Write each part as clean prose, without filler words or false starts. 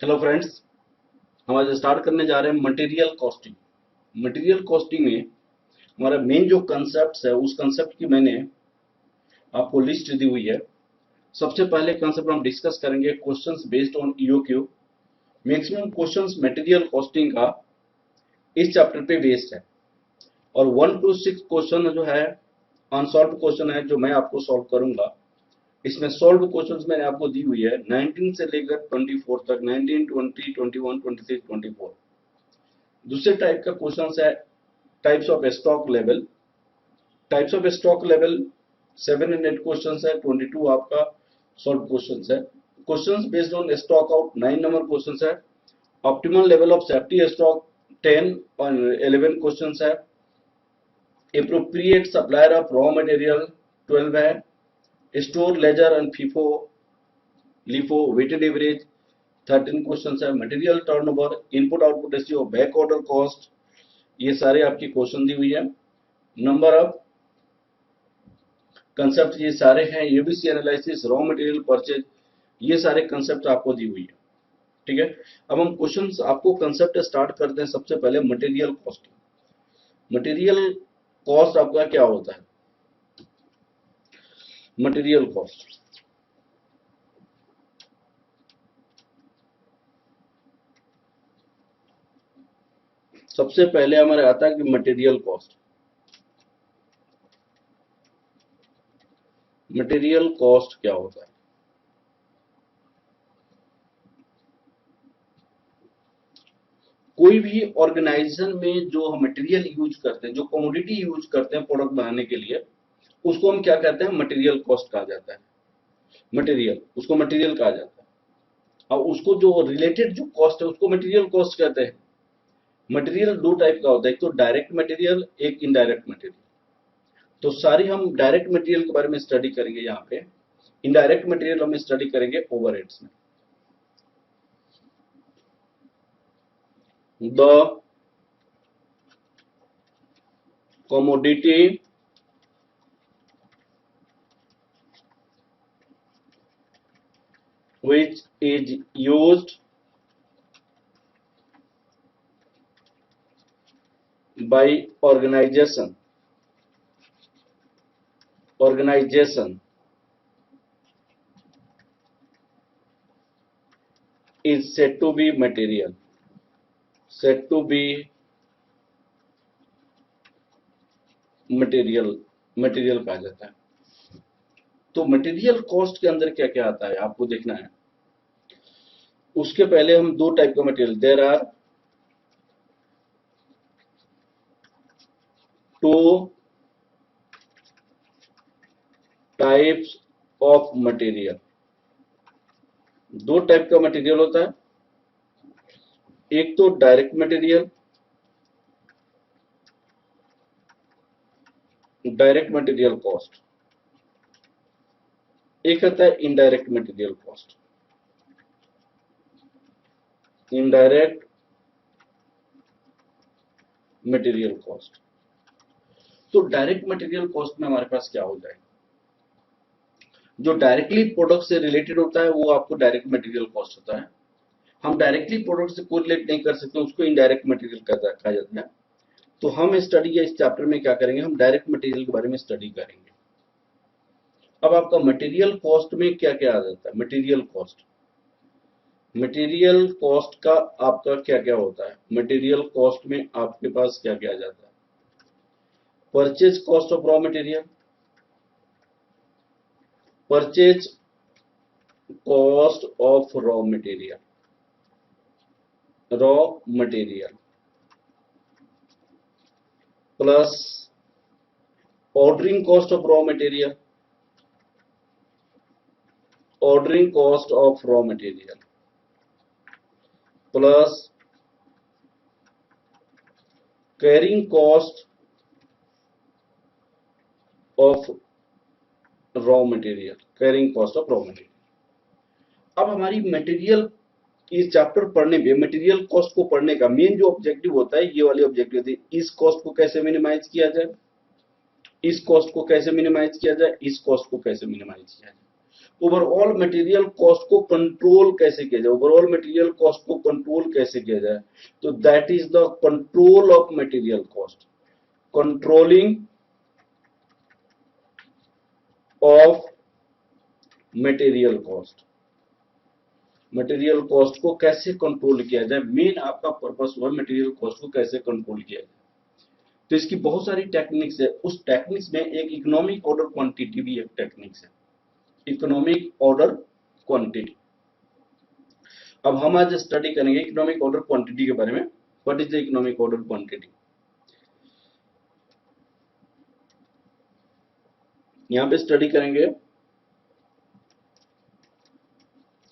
Hello friends, हम आज start करने जा रहे हैं मटेरियल कॉस्टिंग। मटेरियल कॉस्टिंग में हमारा मेन जो कंसेप्ट है उस कंसेप्ट की मैंने आपको लिस्ट दी हुई है। सबसे पहले कंसेप्ट हम डिस्कस करेंगे questions based on EOQ. Maximum questions material costing का इस चैप्टर पे बेस्ड है और 1 to 6 क्वेश्चन जो है अनसॉल्व क्वेश्चन है जो मैं आपको सॉल्व करूंगा। इसमें सॉल्व क्वेश्चंस मैंने आपको दी हुई है 19 से लेकर 24 तक, 19, 20, 21, 26, 24। दूसरे टाइप का क्वेश्चन है types of stock level. Types of stock level 7 and 8 question है, 22 आपका सॉल्व क्वेश्चन है। Question based on stock out 9 number question है। Optimal level of safety stock 10 और 11 क्वेश्चन है। Appropriate supplier of raw material 12 है। Store ledger and FIFO LIFO weighted average 13 question है। Material turnover, input output ratio, back order cost, ये सारे आपकी question दी हुई है। नंबर ऑफ कंसेप्ट ये सारे हैं। ABC analysis, raw material purchase, ये सारे कंसेप्ट आपको दी हुई है। ठीक है, अब हम क्वेश्चंस आपको कंसेप्ट स्टार्ट करते हैं। सबसे पहले मटेरियल कॉस्ट। मटेरियल कॉस्ट आपका क्या होता है? मटेरियल कॉस्ट सबसे पहले हमारे आता है कि मटेरियल कॉस्ट। मटेरियल कॉस्ट क्या होता है? कोई भी ऑर्गेनाइजेशन में जो हम मटेरियल यूज करते हैं, जो कमोडिटी यूज करते हैं प्रोडक्ट बनाने के लिए, उसको हम क्या कहते हैं? मटेरियल कॉस्ट कहा जाता है। मटेरियल, उसको मटेरियल कहा जाता है। और उसको जो रिलेटेड जो कॉस्ट है उसको मटेरियल कॉस्ट कहते हैं। मटेरियल दो टाइप का होता है, एक तो डायरेक्ट मटेरियल, एक इनडायरेक्ट मटेरियल। तो सारी हम डायरेक्ट मटेरियल के बारे में स्टडी करेंगे यहाँ पे। इनडायरेक्ट मटेरियल हम स्टडी करेंगे ओवरहेड्स में। The commodity which is used by organization is said to be material, said to be material कहा जाता है। तो मटेरियल कॉस्ट के अंदर क्या क्या आता है आपको देखना है। उसके पहले हम दो टाइप का material, there are two types of material. दो टाइप का मटेरियल होता है, एक तो direct material, direct material cost, एक आता है indirect material cost. Indirect material cost. तो डायरेक्ट मटेरियल कॉस्ट में हमारे पास क्या हो जाएगा? जो डायरेक्टली प्रोडक्ट से रिलेटेड होता है वो आपको डायरेक्ट मटेरियल कॉस्ट होता है। हम डायरेक्टली प्रोडक्ट से कोरिलेट नहीं कर सकते, उसको इनडायरेक्ट मटेरियल कहा जाता है। तो हम स्टडी या इस चैप्टर में क्या करेंगे, हम डायरेक्ट मटेरियल के बारे में स्टडी करेंगे। अब आपका मटेरियल कॉस्ट में क्या क्या आ जाता है? मटेरियल कॉस्ट का आपका क्या क्या होता है? मटेरियल कॉस्ट में आपके पास क्या क्या आ जाता है? Purchase cost of raw material, purchase cost of raw material plus ordering cost of raw material, plus carrying cost of raw material. अब हमारी मटेरियल इस चैप्टर पढ़ने पे मटेरियल कॉस्ट को पढ़ने का मेन जो ऑब्जेक्टिव होता है, ये वाली ऑब्जेक्टिव होती है, इस कॉस्ट को कैसे मिनिमाइज किया जाए, इस कॉस्ट को कैसे मिनिमाइज किया जाए, इस कॉस्ट को कैसे मिनिमाइज किया जाए। ओवरऑल मटेरियल कॉस्ट को कंट्रोल कैसे किया जाए, ओवरऑल मटेरियल कॉस्ट को कंट्रोल कैसे किया जाए, तो that is the control of material cost, controlling of material cost. Material cost को कैसे कंट्रोल किया जाए, मेन आपका पर्पस हुआ मटेरियल कॉस्ट को कैसे कंट्रोल किया जाए। तो इसकी बहुत सारी टेक्निक्स है, उस टेक्निक्स में एक इकोनॉमिक ऑर्डर क्वांटिटी भी एक टेक्निक्स है, इकोनॉमिक ऑर्डर क्वांटिटी। अब हम आज स्टडी करेंगे इकोनॉमिक ऑर्डर क्वांटिटी के बारे में। What is the economic order quantity? यहां पे स्टडी करेंगे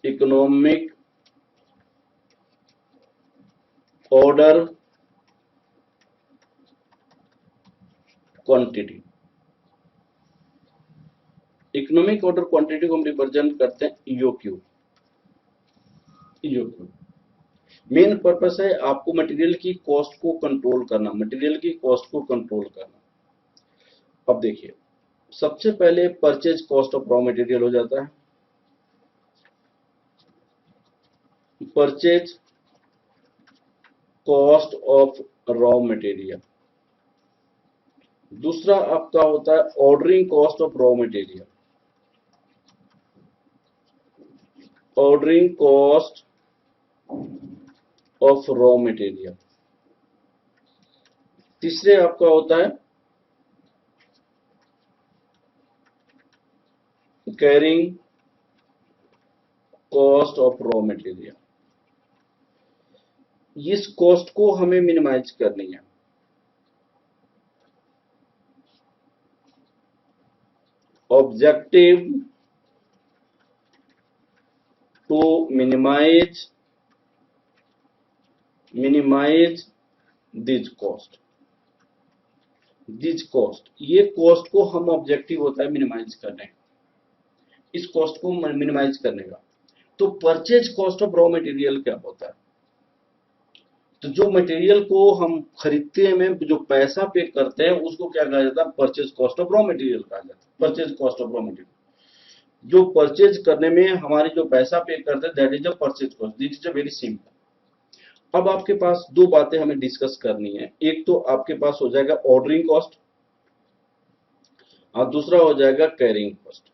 economic order quantity. Economic order quantity को हम रिप्रेजेंट करते हैं ईओक्यू। ईओक्यू मेन पर्पस है आपको मटेरियल की कॉस्ट को कंट्रोल करना, मटेरियल की कॉस्ट को कंट्रोल करना। अब देखिए, सबसे पहले purchase cost of raw material हो जाता है, purchase cost of raw material. दूसरा आपका होता है ordering cost of raw material, ordering cost of raw material. तीसरे आपका होता है carrying cost of raw material. इस कॉस्ट को हमें मिनिमाइज करनी है। Objective to minimise this cost, ये कॉस्ट को हम ऑब्जेक्टिव होता है मिनिमाइज करने का, इस कॉस्ट को मिनिमाइज करने का। तो purchase cost of raw material क्या होता है? तो जो मटेरियल को हम खरीदते हैं, जो पैसा पे करते हैं, उसको क्या कहा जाता है? Purchase cost of raw material कहा जाता है। Purchase cost of raw material, जो परचेज करने में हमारे जो पैसा पे करते हैं, that is a purchase cost. This is a very simple. अब आपके पास दो बातें हमें डिस्कस करनी है। एक तो आपके पास हो जाएगा ऑर्डरिंग कॉस्ट और दूसरा हो जाएगा कैरिंग कॉस्ट।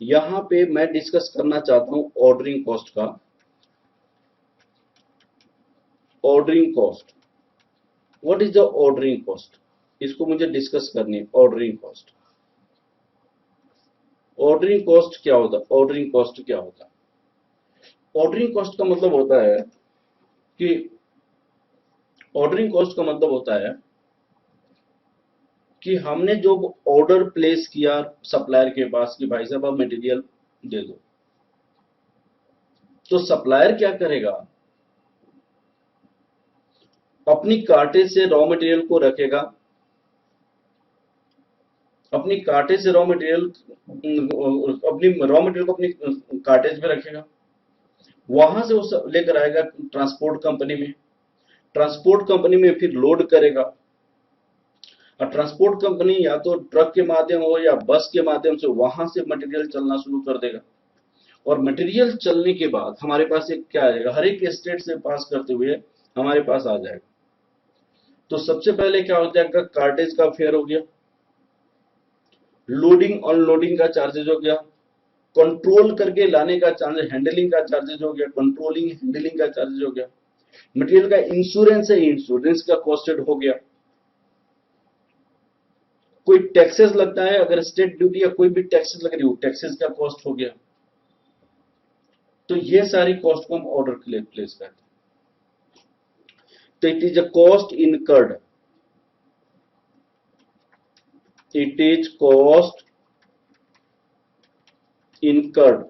यहां पे मैं डिस्कस करना चाहता हूं ऑर्डरिंग कॉस्ट का। Ordering cost, what is the ordering cost, इसको मुझे डिस्कस करनी है। ऑर्डरिंग कॉस्ट, ऑर्डरिंग कॉस्ट क्या होता है? ऑर्डरिंग कॉस्ट क्या होता है? ऑर्डरिंग कॉस्ट का मतलब होता है कि ऑर्डरिंग कॉस्ट का मतलब होता है कि हमने जो ऑर्डर प्लेस किया सप्लायर के पास कि भाई साहब आप मटेरियल दे दो, तो सप्लायर क्या करेगा? अपनी कार्टेज से रॉ मटेरियल को रखेगा, अपनी कार्टेज से रॉ मटेरियल, अपनी रॉ मटेरियल को अपनी कार्टेज में रखेगा, वहां से वो लेकर आएगा ट्रांसपोर्ट कंपनी में, ट्रांसपोर्ट कंपनी में फिर लोड करेगा, और ट्रांसपोर्ट कंपनी या तो ट्रक के माध्यम हो या बस के माध्यम से वहां से मटेरियल चलना शुरू कर देगा। और मटेरियल चलने के बाद हमारे पास एक क्या आएगा? हर एक स्टेट से पास करते हुए हमारे पास आ जाएगा। तो सबसे पहले क्या हो जाएगा? कार्टेज का फेयर हो गया, लोडिंग अनलोडिंग का चार्जेज हो गया, कंट्रोल करके लाने का चार्जेज, हैंडलिंग का चार्जेज हो गया, कंट्रोलिंग हैंडलिंग का चार्जेज हो गया, मटेरियल का इंश्योरेंस है, इंश्योरेंस का कॉस्टेड हो गया, कोई टैक्सेस लगता है, अगर स्टेट ड्यूटी या कोई भी टैक्सेस लग रही हो, टैक्सेस का कॉस्ट हो गया। तो ये सारी कॉस्ट को हम ऑर्डर के लिए प्लेस करते हैं। तो it is a cost incurred, it is cost incurred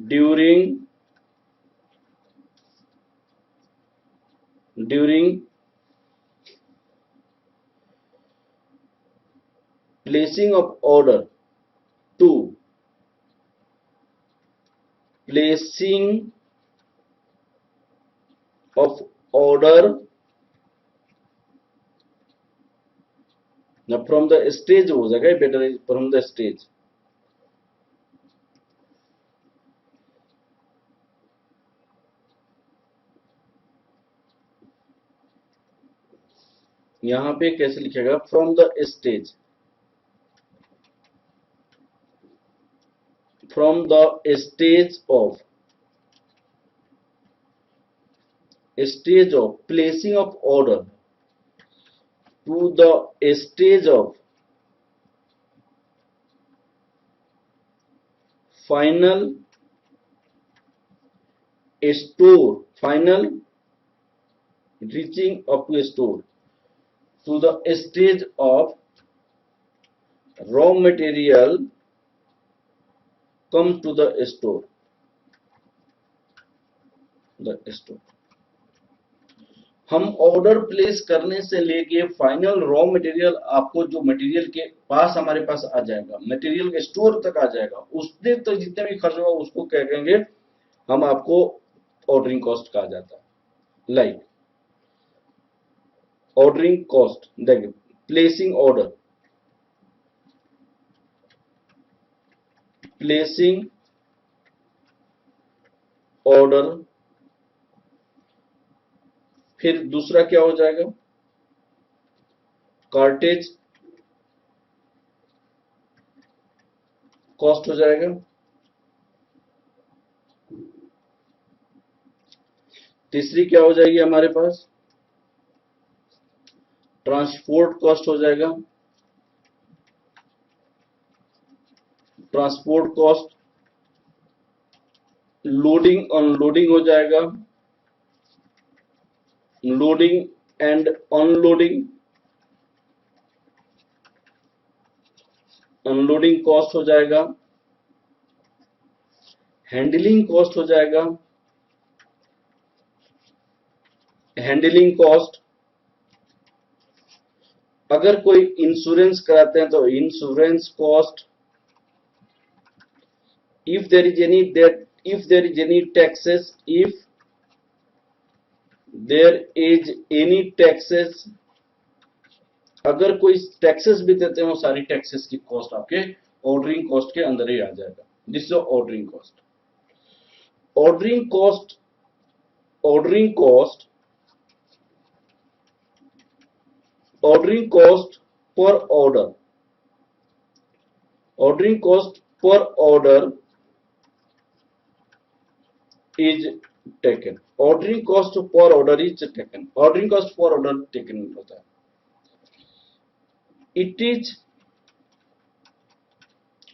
during placing of order to placing of order now from the stage हो जाएगा, बेटर फ्रॉम द स्टेज। यहां पे कैसे लिखेगा, from the stage, from the stage of placing of order to the stage of final final reaching up to a store, to the stage of raw material come to the store, हम order place करने से लेके final raw material, आपको जो material के पास हमारे पास आ जाएगा, material के स्टोर तक आ जाएगा, उस देर तक जितने भी खर्च होगा उसको क्या कहेंगे हम, आपको ऑर्डरिंग कॉस्ट कहा जाता है। लाइक ऑर्डरिंग कॉस्ट, देखिए प्लेसिंग ऑर्डर, प्लेसिंग ऑर्डर, फिर दूसरा क्या हो जाएगा, कार्टेज कॉस्ट हो जाएगा, तीसरी क्या हो जाएगी हमारे पास, ट्रांसपोर्ट कॉस्ट हो जाएगा, ट्रांसपोर्ट कॉस्ट, लोडिंग अनलोडिंग हो जाएगा, loading and unloading, unloading cost हो जाएगा, हैंडलिंग कॉस्ट हो जाएगा, हैंडलिंग कॉस्ट, अगर कोई इंश्योरेंस कराते हैं तो insurance cost, if there is any taxes, if there is any taxes, अगर कोई टैक्सेस भी देते हैं वो सारी टैक्सेस की कॉस्ट आपके ऑर्डरिंग कॉस्ट के अंदर ही आ जाएगा, this is ordering cost. Ordering cost, ordering cost, ordering cost per order, ordering cost per order is taken, ordering cost per order is taken, ordering cost per order taken होता है, it is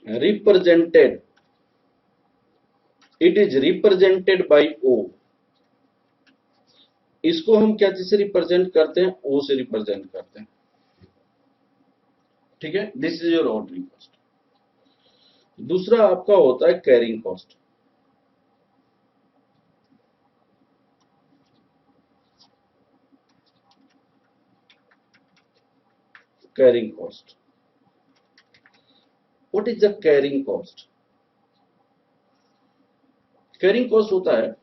represented, it is represented by O, इसको हम क्या चीज से represent करते हैं, O से रिप्रेजेंट करते हैं, ठीक है, this is your ordering cost. दूसरा आपका होता है carrying cost, carrying cost, what is the carrying cost? carrying cost होता है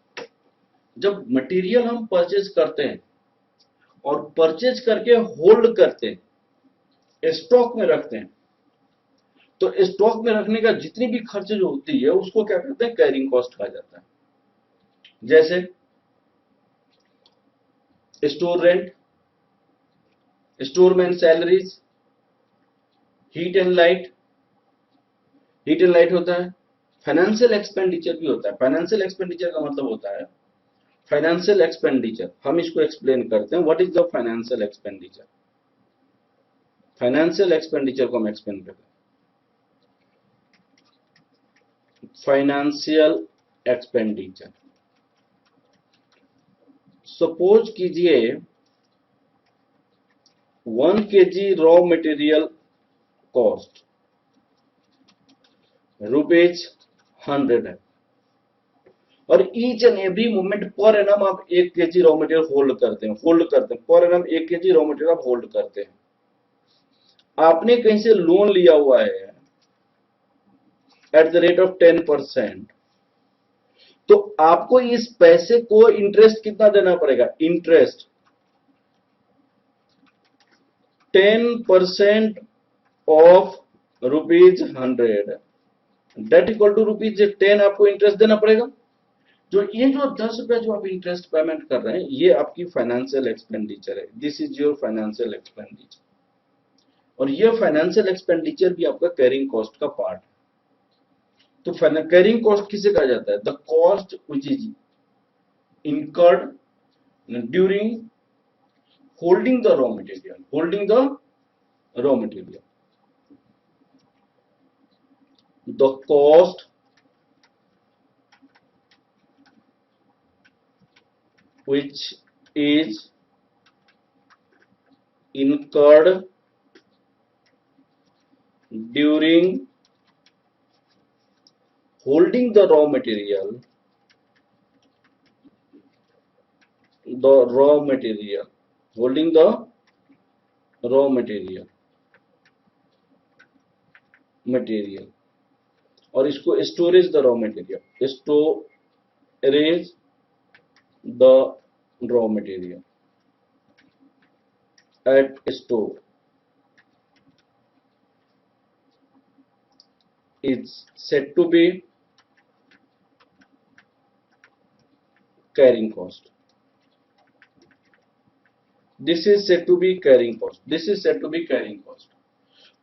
जब मटेरियल हम परचेज करते हैं और परचेज करके होल्ड करते हैं, स्टॉक में रखते हैं, तो स्टॉक में रखने का जितनी भी खर्च जो होती है उसको क्या कहते हैं, कैरिंग कॉस्ट कहा जाता है। जैसे store rent, storeman salaries, heat and light, heat and light होता है, फाइनेंशियल एक्सपेंडिचर भी होता है। फाइनेंशियल एक्सपेंडिचर का मतलब होता है, फाइनेंशियल एक्सपेंडिचर हम इसको एक्सप्लेन करते हैं, what is the financial expenditure, financial expenditure को हम एक्सप्लेन करते हैं, फाइनेंशियल एक्सपेंडिचर। सपोज कीजिए 1 kg रॉ मटेरियल कॉस्ट ₹100 है और each and every moment per annum आप 1 kg रॉ मटेरियल होल्ड करते हैं, per annum 1 kg raw material आप होल्ड करते हैं। आपने कहीं से लोन लिया हुआ है एट द रेट ऑफ 10%, तो आपको इस पैसे को इंटरेस्ट कितना देना पड़ेगा, interest 10% of ₹100, that equal to ₹10 आपको इंटरेस्ट देना पड़ेगा। जो 10 रुपए जो आप इंटरेस्ट पेमेंट कर रहे हैं, ये आपकी फाइनेंशियल एक्सपेंडिचर है। This is your financial expenditure, और ये फाइनेंशियल एक्सपेंडिचर भी आपका कैरिंग कॉस्ट का पार्ट है। तो कैरिंग कॉस्ट किसे कहा जाता है? The cost which is incurred during holding the raw material. The cost which is incurred during holding the raw material, holding the raw material, और इसको storage the raw material, storage the raw material at store is said to be carrying cost. This is said to be carrying cost.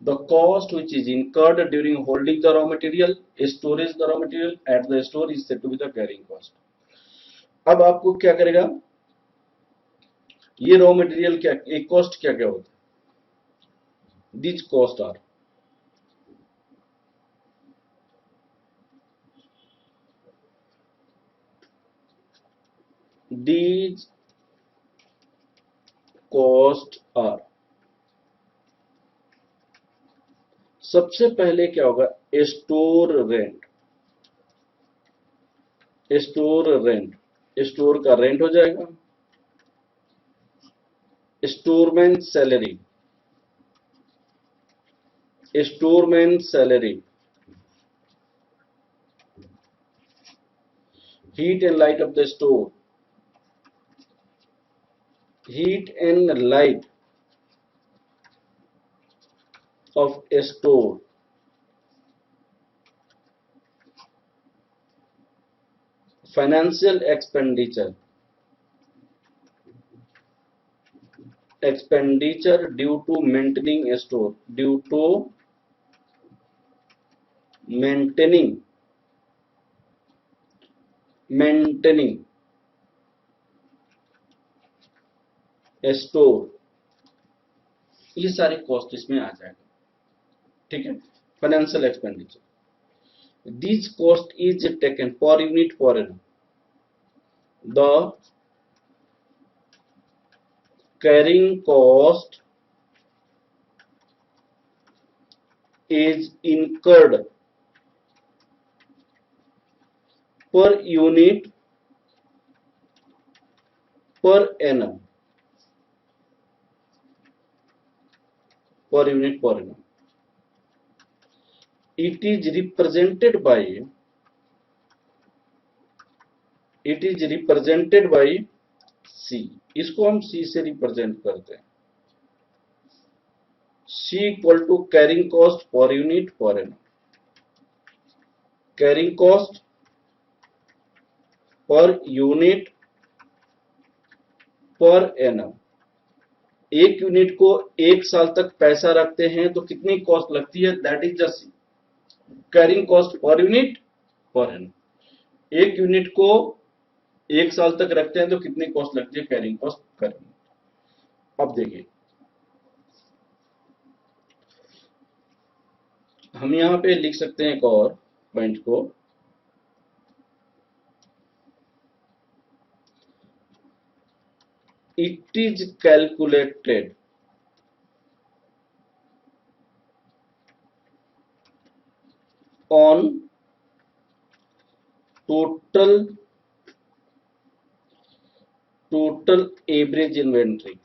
The cost which is incurred during holding the raw material, storage the raw material at the store is said to be the carrying cost. अब आपको क्या करेगा, ये raw material क्या, एक cost क्या क्या होता है? These cost are सबसे पहले क्या होगा? स्टोर रेंट, स्टोर का रेंट हो जाएगा। Storeman salary, heat and light of the store, heat and light of a store, financial expenditure due to maintaining a store, maintaining a store, ये सारे cost इसमें आ जाएगा। ठीक है, financial expenditure, this cost is taken पर unit per annum, the carrying cost is incurred per unit per annum, it is represented by C, इसको हम C से रिप्रेजेंट करते हैं। C equal to carrying cost per unit per annum, carrying cost per unit per annum. एक unit को 1 साल तक पैसा रखते हैं तो कितनी कॉस्ट लगती है? That is the carrying cost per unit per annum. एक यूनिट को 1 साल तक रखते हैं तो कितनी कॉस्ट लगती है? Carrying cost per unit. अब देखिए, हम यहां पे लिख सकते हैं एक और पॉइंट को, it is calculated on total average inventory,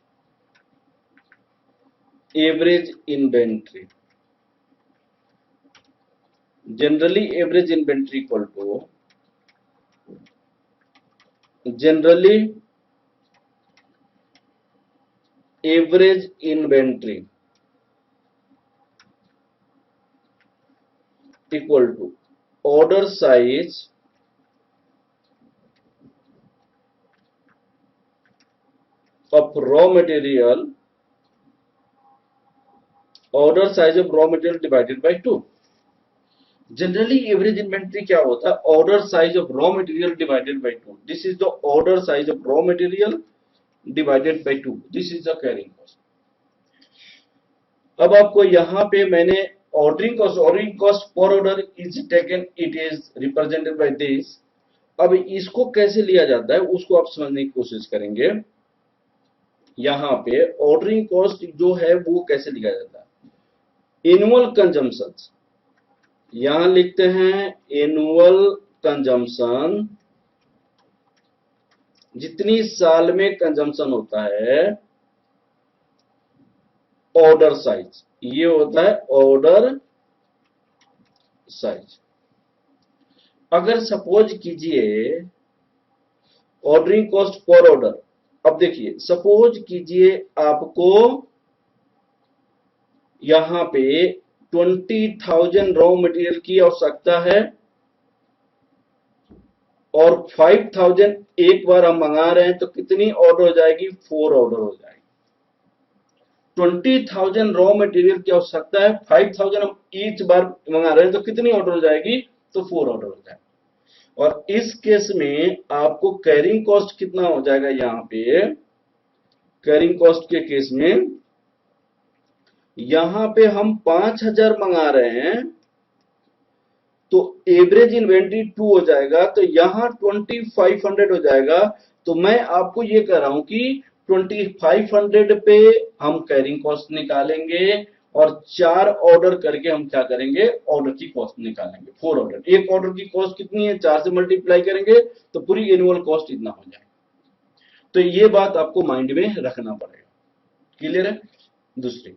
generally average inventory equal to average inventory equal to order size of raw material, order size of raw material divided by 2. Generally average inventory क्या होता है? Order size of raw material divided by 2. This is the order size of raw material divided by 2. This is the carrying cost. अब आपको यहां पे मैंने ordering cost per order is taken, it is represented by this. अब इसको कैसे लिया जाता है उसको आप समझने की कोशिश करेंगे. यहां पे ऑर्डरिंग कॉस्ट जो है वो कैसे लिखा जाता है? एनुअल कंजम्पशंस, यहां लिखते हैं एनुअल कंजम्पशन, जितनी साल में कंजम्पशन होता है. ऑर्डर साइज, ये होता है ऑर्डर साइज. अगर सपोज कीजिए ऑर्डरिंग कॉस्ट पर ऑर्डर, अब देखिए सपोज कीजिए आपको यहां पे 20,000 रॉ मटेरियल की आवश्यकता है और 5,000 एक बार हम मंगा रहे हैं, तो कितनी ऑर्डर हो जाएगी? 4 ऑर्डर हो जाएगी. 20,000 रॉ मटेरियल की आवश्यकता है, 5,000 हम ईच बार मंगा रहे हैं, तो कितनी ऑर्डर हो जाएगी? तो 4 ऑर्डर हो जाएगी. और इस केस में आपको कैरिंग कॉस्ट कितना हो जाएगा? यहां पे कैरिंग कॉस्ट के केस में यहां पे हम 5,000 मंगा रहे हैं, तो एवरेज इन्वेंट्री 2 हो जाएगा, तो यहां 2,500 हो जाएगा. तो मैं आपको ये कह रहा हूं कि 2,500 पे हम कैरिंग कॉस्ट निकालेंगे और 4 ऑर्डर करके हम क्या करेंगे? ऑर्डर की कॉस्ट निकालेंगे. 4 ऑर्डर, एक ऑर्डर की कॉस्ट कितनी है? 4 से मल्टीप्लाई करेंगे तो पूरी एनुअल कॉस्ट इतना हो जाएगा. तो ये बात आपको माइंड में रखना पड़ेगा. क्लियर है? दूसरी,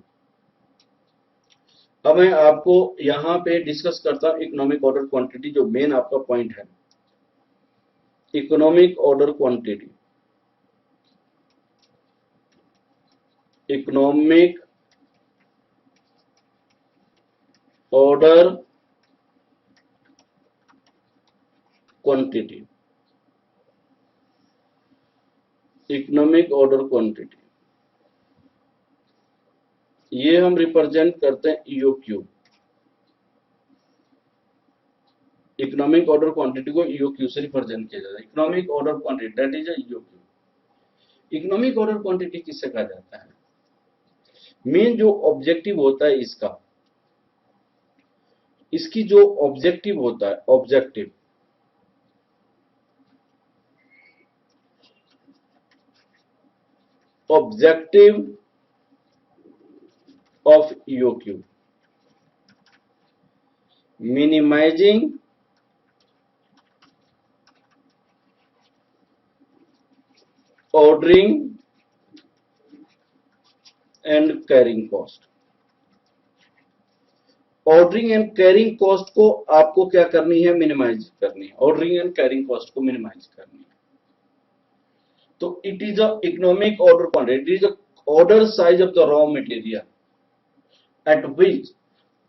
अब मैं आपको यहां पे डिस्कस करता हूं इकोनॉमिक ऑर्डर क्वांटिटी, जो मेन आपका पॉइंट है. Economic order quantity, economic order quantity, economic order quantity, ये हम रिप्रेजेंट करते हैं ईओक्यू. इकोनॉमिक ऑर्डर क्वांटिटी को ईओक्यू से रिप्रेजेंट किया जाता है. Economic order quantity that is EOQ. Economic order quantity किससे कहा जाता है? मेन जो ऑब्जेक्टिव होता है इसका, इसकी जो ऑब्जेक्टिव होता है, objective objective of EOQ, minimizing ordering and carrying cost. Ordering and carrying cost को आपको क्या करनी है? मिनिमाइज करनी है. ऑर्डरिंग एंड कैरिंग कॉस्ट को मिनिमाइज करनी है. तो it is a economic order quantity, it is a order size of the raw material at which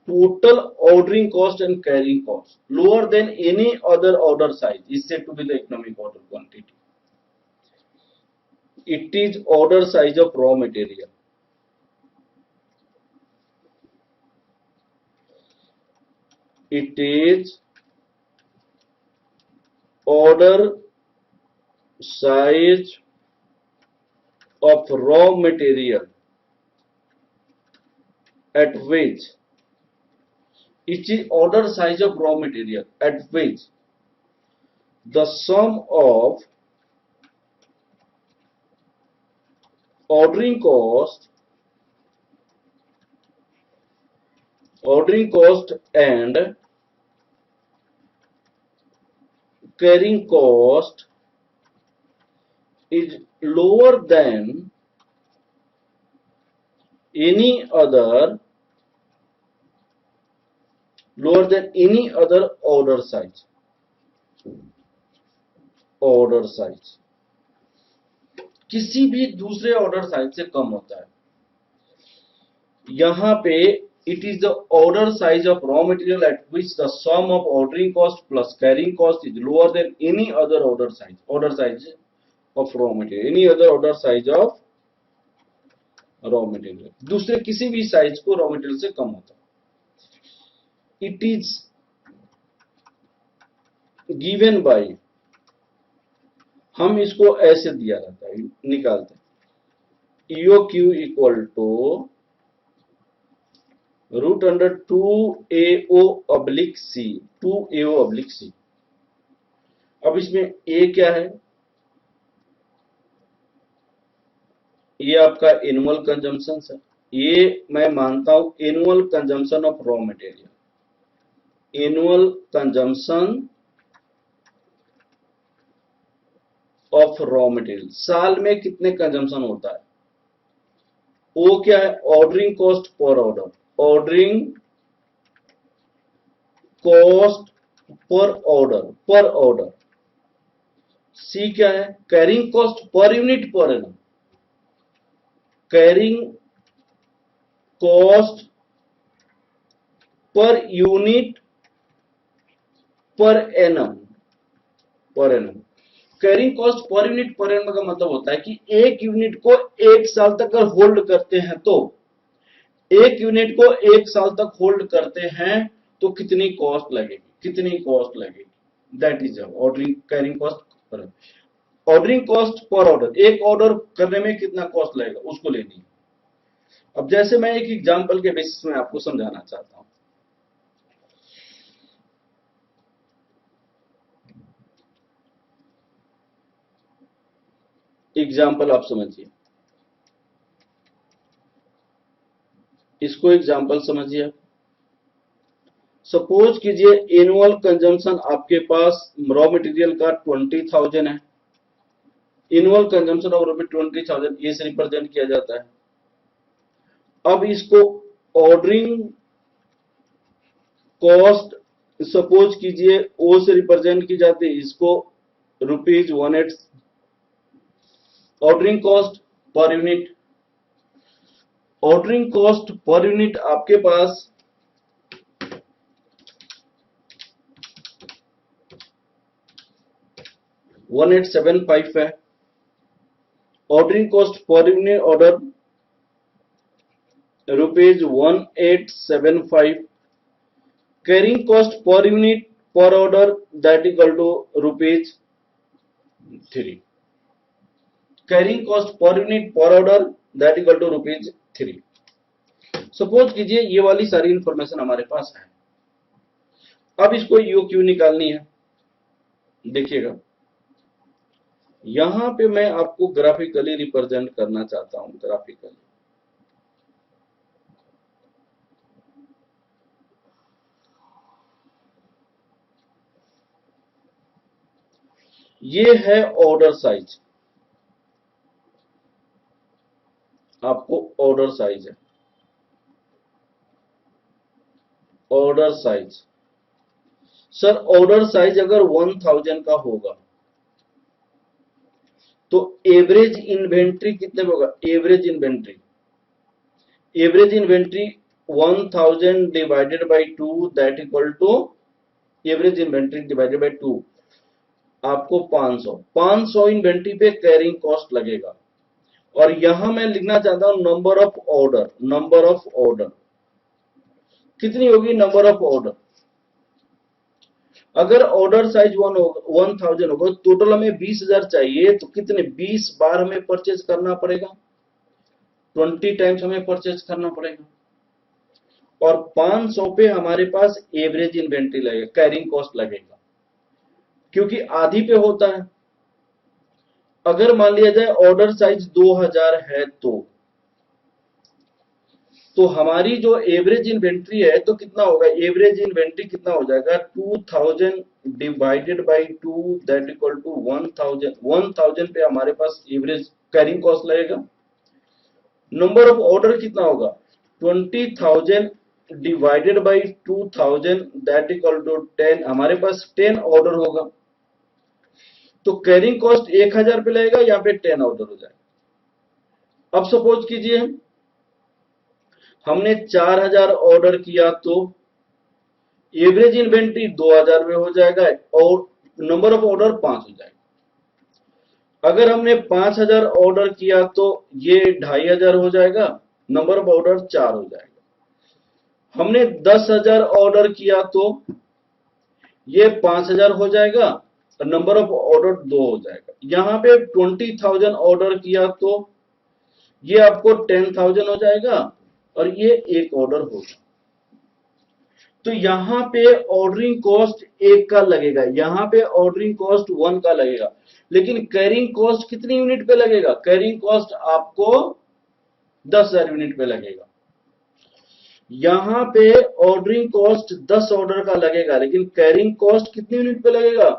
total ordering cost and carrying cost lower than any other order size is said to be the economic order quantity. It is order size of raw material. It is order size of raw material at which, it is order size of raw material at which the sum of ordering cost and carrying cost is lower than any other order size. Order size किसी भी दूसरे order size से कम होता है. यहां पे it is the order size of raw material at which the sum of ordering cost plus carrying cost is lower than any other order size of raw material, any other order size of raw material दूसरे किसी भी size को raw material से कम होता है। It is given by, हम इसको ऐसे दिया रहता है, निकालते हैं EOQ equal to √2AO/C, 2AO/C। अब इसमें ए क्या है, ये आपका एनुअल कंजम्पशन है, ये मैं मानता हूं annual consumption of raw material, annual consumption of raw material, साल में कितने कंजम्पशन होता है। ओ क्या है, ordering cost per order, ordering cost per order. C क्या है, carrying cost per unit per annum, carrying cost per unit per annum, carrying cost per unit per annum का मतलब होता है कि एक यूनिट को एक साल तक अगर होल्ड करते हैं तो, एक यूनिट को एक साल तक होल्ड करते हैं तो कितनी कॉस्ट लगेगी, that is ordering carrying cost पर, ऑर्डरिंग कॉस्ट पर ऑर्डर, एक ऑर्डर करने में कितना कॉस्ट लगेगा उसको लेनी है। अब जैसे मैं एक एग्जांपल के बेसिस में आपको समझाना चाहता हूं, एग्जाम्पल आप समझिए, इसको एग्जाम्पल समझिए। सपोज कीजिए एनुअल कंजम्पशन आपके पास रॉ मटेरियल का 20,000 है, annual consumption of raw material 20,000 ये से रिप्रेजेंट किया जाता है। अब इसको ऑर्डरिंग कॉस्ट सपोज कीजिए ओ से रिप्रेजेंट की जाती है, इसको ₹180, ordering cost per unit, ordering cost per unit आपके पास 1875 है, ordering cost per unit order ₹1875, carrying cost per unit per order that equal to ₹3, carrying cost per unit per order that equal to ₹3। Suppose कीजिए ये वाली सारी information हमारे पास है। अब इसको EOQ निकालनी है। देखिएगा यहां पे मैं आपको ग्राफिकली रिप्रेजेंट करना चाहता हूं, ग्राफिकली ये है ऑर्डर साइज, आपको ऑर्डर साइज है, order size sir, order size अगर 1000 का होगा तो एवरेज इन्वेंट्री कितने में होगा, average inventory 1000 divided by 2 that equal to average inventory divided by 2, आपको 500 इन्वेंट्री पे कैरिंग कॉस्ट लगेगा। और यहां मैं लिखना चाहता हूं नंबर ऑफ ऑर्डर कितनी होगी, नंबर ऑफ ऑर्डर, अगर ऑर्डर साइज 1000 होगा, टोटल हमें 20,000 चाहिए तो कितने 20 बार हमें परचेज करना पड़ेगा, 20 टाइम्स हमें परचेज करना पड़ेगा। और 500 पे हमारे पास एवरेज इन्वेंट्री लगेगा, कैरिंग कॉस्ट लगेगा, क्योंकि आधी पे होता है। अगर मान लिया जाए ऑर्डर साइज 2000 है तो हमारी जो एवरेज इन्वेंट्री है तो कितना होगा, एवरेज इन्वेंट्री कितना हो जाएगा 2000 divided by 2 that equal to 1000 पे हमारे पास एवरेज कैरिंग कॉस्ट लगेगा। नंबर ऑफ ऑर्डर कितना होगा 20,000 divided by 2000 that equal to 10, हमारे पास 10 ऑर्डर होगा तो कैरिंग कॉस्ट 1000 पे लगेगा, यहाँ पे 10 ऑर्डर हो जाएगा। अब सपोज कीजिए हमने 4000 ऑर्डर किया तो एवरेज इन्वेंट्री 2000 में हो जाएगा और नंबर ऑफ ऑर्डर 5 हो जाएगा। अगर हमने 5,000 ऑर्डर किया तो ये 2,500 हो जाएगा, नंबर ऑफ ऑर्डर 4 हो जाएगा। हमने 10,000 ऑर्डर किया तो ये 5,000 हो जाएगा और नंबर ऑफ ऑर्डर 2 हो जाएगा। यहां पे 20,000 ऑर्डर किया तो ये आपको 10,000 हो जाएगा और ये एक ऑर्डर होगा। तो यहां पे ऑर्डरिंग कॉस्ट 1 का लगेगा, यहां पे ऑर्डरिंग कॉस्ट 1 का लगेगा, लेकिन कैरिंग कॉस्ट कितनी यूनिट पे लगेगा? कैरिंग कॉस्ट आपको 10,000 यूनिट पे लगेगा। यहां पे ऑर्डरिंग कॉस्ट 10 ऑर्डर का लगेगा, लेकिन कैरिंग कॉस्ट कितनी यूनिट पे लगेगा?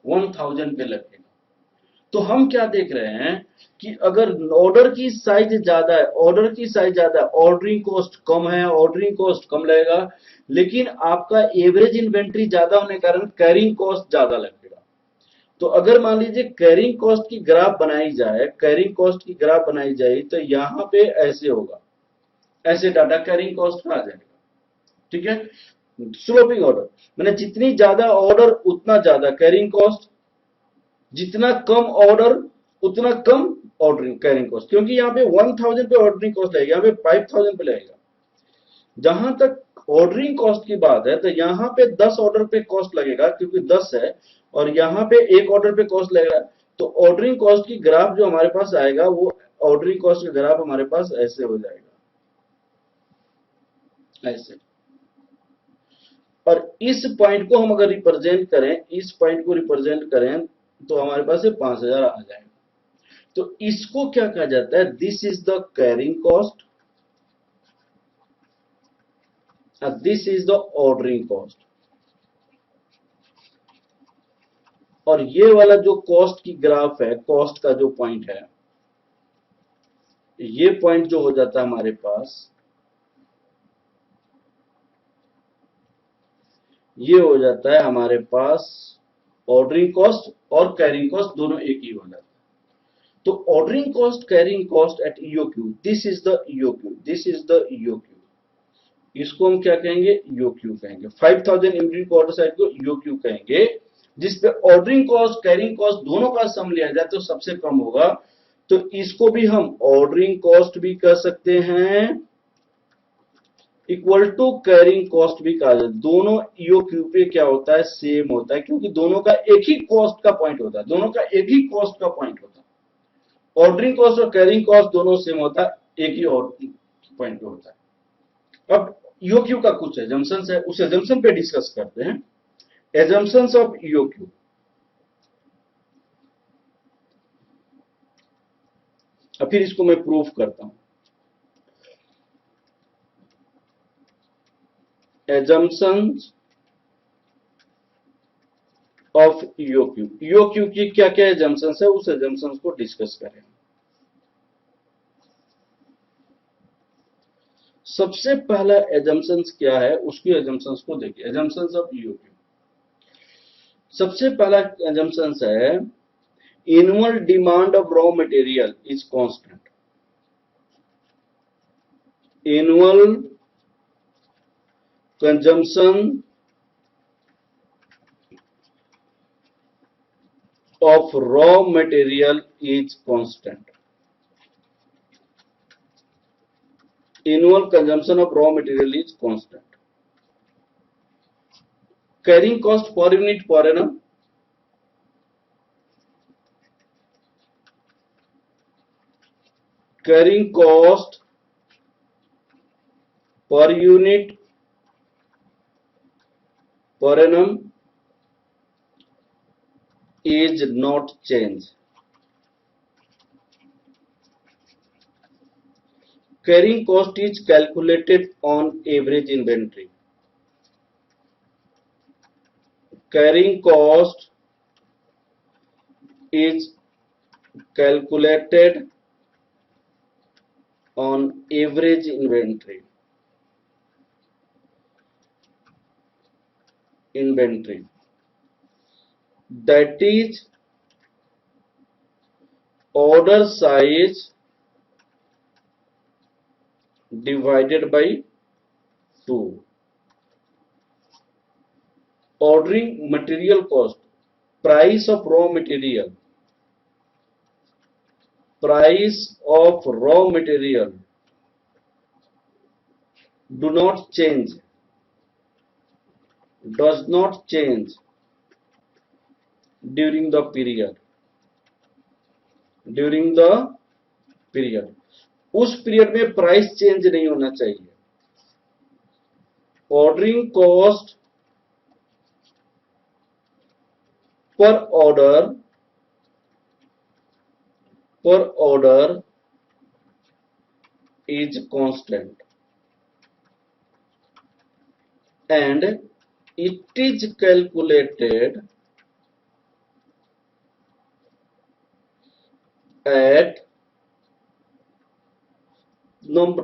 1000 पे लगेगा। तो हम क्या देख रहे हैं कि अगर ऑर्डर की साइज ज्यादा है, ऑर्डर की साइज ज्यादा है, ऑर्डरिंग कॉस्ट कम है, ऑर्डरिंग कॉस्ट कम लगेगा, लेकिन आपका एवरेज इन्वेंट्री ज्यादा होने के कारण कैरिंग कॉस्ट ज्यादा लगेगा। तो अगर मान लीजिए कैरिंग कॉस्ट की ग्राफ बनाई जाए, कैरिंग कॉस्ट की ग्राफ बनाई जाए तो यहां पे ऐसे होगा, ऐसे डाटा कैरिंग कॉस्ट का आ जाएगा। ठीक है, स्लोपिंग ऑर्डर मैंने जितनी ज्यादा ऑर्डर उतना ज्यादा कैरिंग कॉस्ट, जितना कम ऑर्डर उतना कम ऑर्डरिंग कैरिंग कॉस्ट, क्योंकि यहाँ पे 1000 पे ऑर्डरिंग कॉस्ट लगेगा, यहाँ पे 5000 पे लगेगा। जहां तक ऑर्डरिंग कॉस्ट की बात है तो यहाँ पे 10 ऑर्डर पे कॉस्ट लगेगा क्योंकि 10 है, और यहाँ पे एक ऑर्डर पे कॉस्ट लगेगा। तो ऑर्डरिंग कॉस्ट की ग्राफ जो हमारे पास आएगा वो ऑर्डरिंग कॉस्ट का ग्राफ हमारे पास ऐसे हो जाएगा, ऐसे। और इस पॉइंट को हम अगर रिप्रेजेंट करें, इस पॉइंट को रिप्रेजेंट करें तो हमारे पास 5,000 आ जाएगा। तो इसको क्या कहा जाता है? This is the carrying cost, this is the ordering cost. और ये वाला जो कॉस्ट की ग्राफ है, कॉस्ट का जो पॉइंट है, ये पॉइंट जो हो जाता है हमारे पास, ये हो जाता है हमारे पास ऑर्डरिंग कॉस्ट और कैरिंग कॉस्ट दोनों एक ही हो जाता है। तो ordering cost, carrying cost at EOQ, this is the EOQ, this is the EOQ. इसको हम क्या कहेंगे? ईओक्यू कहेंगे। 5,000 यूनिट ऑर्डर साइज को ईओक्यू कहेंगे, जिसपे ऑर्डरिंग कॉस्ट कैरिंग कॉस्ट दोनों का सम लिया जाए तो सबसे कम होगा। तो इसको भी हम ऑर्डरिंग कॉस्ट भी कह सकते हैं, इक्वल टू कैरिंग कॉस्ट भी कहा जाए। दोनों ईओक्यू पे क्या होता है? सेम होता है, क्योंकि दोनों का एक ही कॉस्ट का पॉइंट होता है, दोनों का एक ही कॉस्ट का पॉइंट होता है। ऑर्डरिंग कॉस्ट और कैरिंग कॉस्ट दोनों सेम होता है, एक ही पॉइंट पे होता है। अब ईओक्यू का कुछ एजम्पशंस है, उस एजम्पशन पे डिस्कस करते हैं। Assumptions of EOQ. अब फिर इसको मैं प्रूफ करता हूं। एजम्पशंस ऑफ ईओक्यू, ईओक्यू की क्या क्या एजम्पशंस है, उस एजम्पशंस को डिस्कस करें। सबसे पहला एजम्पशंस क्या है, उसकी एजम्पशंस को देखिए। एजम्पशंस ऑफ ईओक्यू, सबसे पहला एजम्पशंस है annual demand of raw material is constant. Annual consumption of raw material is constant. Annual consumption of raw material is constant. Carrying cost per unit per annum, carrying cost per unit per annum is not changed. Carrying cost is calculated on average inventory. Carrying cost is calculated on average inventory. That is order size divided by 2. Ordering material cost, price of raw material price of raw material do not change, does not change during the period, during the period, उस period में price change नहीं होना चाहिए. Ordering cost per order is constant and it is calculated at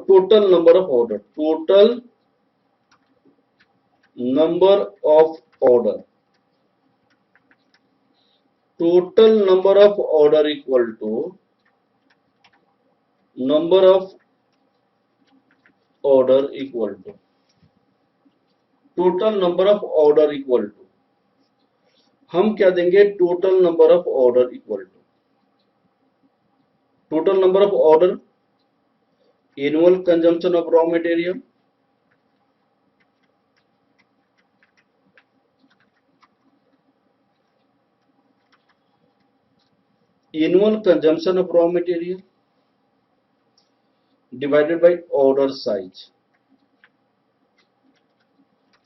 total number of order, total number of order, total number of order equal to number of order equal to total number of order equal to, हम क्या देंगे, total number of order equal to total number of order, annual consumption of raw material, annual consumption of raw material divided by order size,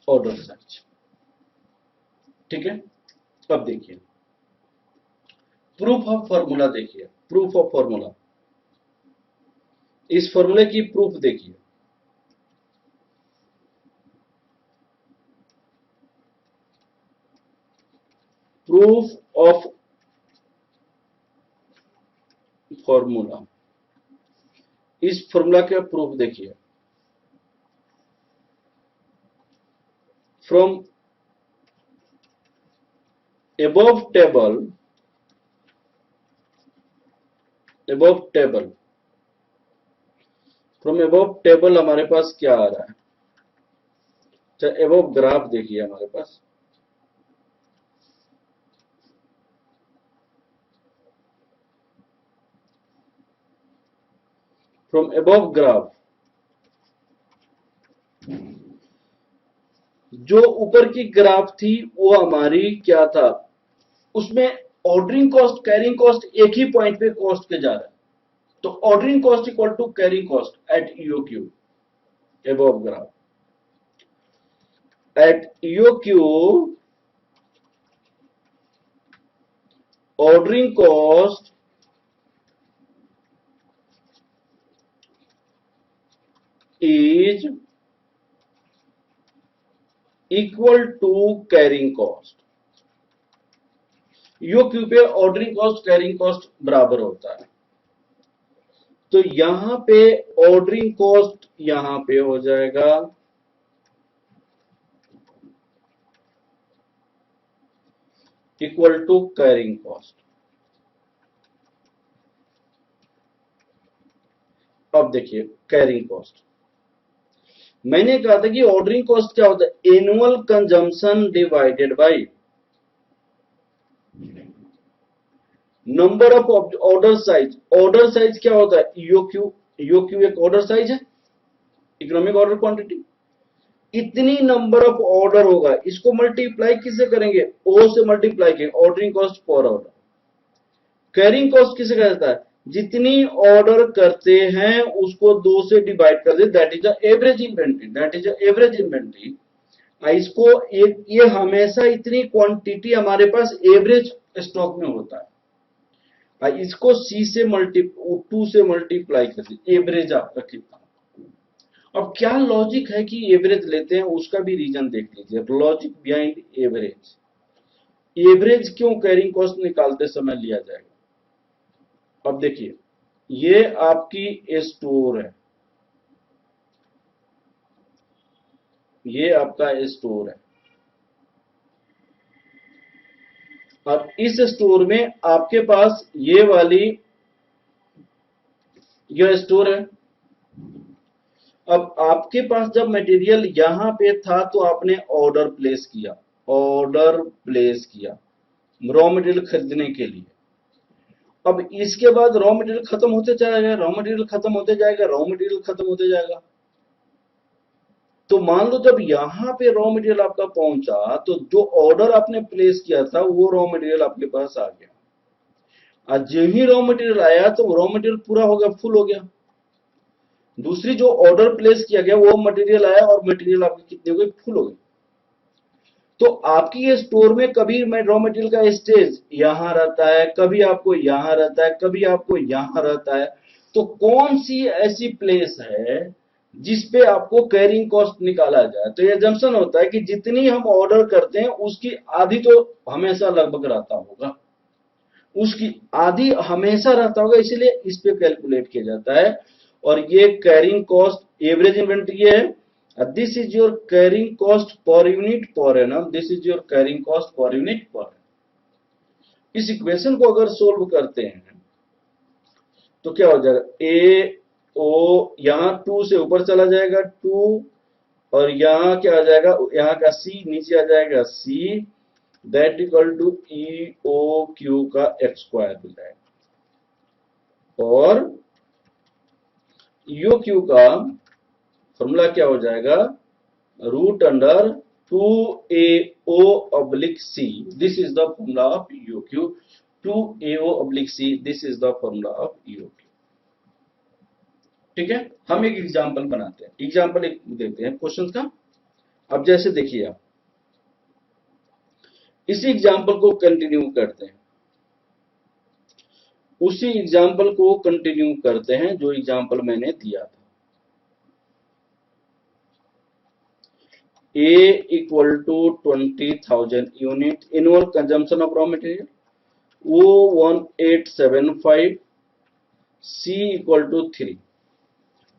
order size. ठीक है. अब देखिए proof of formula, देखिए proof of formula, इस फॉर्मूले की proof देखिए. Proof of formula, इस फॉर्मूला का प्रूफ देखिए. From above table, from above table हमारे पास क्या आ रहा है. अच्छा, above ग्राफ देखिए हमारे पास. फ्रॉम above ग्राफ, जो ऊपर की ग्राफ थी वो हमारी क्या था, उसमें ऑर्डरिंग कॉस्ट, कैरिंग कॉस्ट एक ही पॉइंट पे कॉस्ट के जा रहा है. तो ordering cost equal to carrying cost at EOQ, above graph. At EOQ ordering cost is equal to carrying cost. EOQ पे ऑर्डरिंग कॉस्ट कैरिंग कॉस्ट बराबर होता है. तो यहां पे ऑर्डरिंग कॉस्ट यहां पे हो जाएगा इक्वल टू कैरिंग कॉस्ट. अब देखिए कैरिंग कॉस्ट, मैंने कहा था कि ऑर्डरिंग कॉस्ट क्या होता है, annual consumption divided by number of order size. Order size क्या होता है, ईओक्यू. ईओक्यू एक ऑर्डर साइज है, इकोनॉमिक ऑर्डर क्वांटिटी. इतनी नंबर ऑफ ऑर्डर होगा, इसको मल्टीप्लाई किससे करेंगे, ओ से मल्टीप्लाई करेंगे, ordering cost per order. Carrying cost किसे कहा जाता है, जितनी ऑर्डर करते हैं उसको 2 से डिवाइड कर दे, that is average inventory, that is average inventory. इसको ये हमेशा इतनी क्वांटिटी हमारे पास एवरेज स्टॉक में होता है. इसको सी से 2 से मल्टीप्लाई कर दे, एवरेज आपका कितना. अब क्या लॉजिक है कि एवरेज लेते हैं, उसका भी रीजन देख लीजिए. लॉजिक बिहाइंड एवरेज, एवरेज क्यों कैरिंग कॉस्ट निकालते समय लिया जाएगा. अब देखिए ये आपकी स्टोर है, ये आपका स्टोर है. अब इस स्टोर में आपके पास ये वाली यह स्टोर है. अब आपके पास जब मटेरियल यहां पे था तो आपने ऑर्डर प्लेस किया, ऑर्डर प्लेस किया रॉ मटेरियल खरीदने के लिए. अब इसके बाद रॉ मटेरियल खत्म होते जाएगा, रॉ मटेरियल खत्म होते जाएगा, रॉ मटेरियल खत्म होते जाएगा। तो मान लो जब यहां पे रॉ मटेरियल आपका पहुंचा तो जो ऑर्डर आपने प्लेस किया था वो रॉ मटेरियल आपके पास आ गया। आज जो ही रॉ मटेरियल आया तो रॉ मटेरियल पूरा हो गया, फुल हो गया। दूसरी जो ऑर्डर प्लेस किया गया वो मटेरियल आया और मटेरियल आपकी कितनी हो गई, फुल हो गई। तो आपकी ये स्टोर में कभी रॉ मटेरियल का स्टेज यहां रहता है, कभी आपको यहां रहता है, कभी आपको यहां रहता है। तो कौन सी ऐसी प्लेस है जिसपे आपको कैरिंग कॉस्ट निकाला जाए? तो ये जंक्शन होता है कि जितनी हम ऑर्डर करते हैं उसकी आधी तो हमेशा लगभग रहता होगा, उसकी आधी हमेशा रहता होगा, इसीलिए इस पे कैलकुलेट किया जाता है। और ये कैरिंग कॉस्ट एवरेज इन्वेंट्री है। This is your carrying cost per unit per annum, this is your carrying cost per unit per annum. इस इक्वेशन को अगर सोल्व करते हैं तो क्या हो जाएगा, ए ओ यहां 2 से ऊपर चला जाएगा 2, और यहां क्या आ जाएगा, यहां का सी नीचे आ जाएगा C, that equal to E O Q का एक्स स्क्वायर हो जाएगा। और ईओ क्यू का फॉर्मूला क्या हो जाएगा, root under 2AO/C, this is the formula of EO Q. 2AO/C, this is the formula of EO Q. ठीक है, हम एक एग्जांपल बनाते हैं, एग्जांपल एक देते हैं क्वेश्चन का। अब जैसे देखिए आप इसी एग्जांपल को कंटिन्यू करते हैं, उसी एग्जांपल को कंटिन्यू करते हैं जो एग्जांपल मैंने दिया था। A equal to 20,000 unit annual consumption of raw material, O1875, C equal to 3.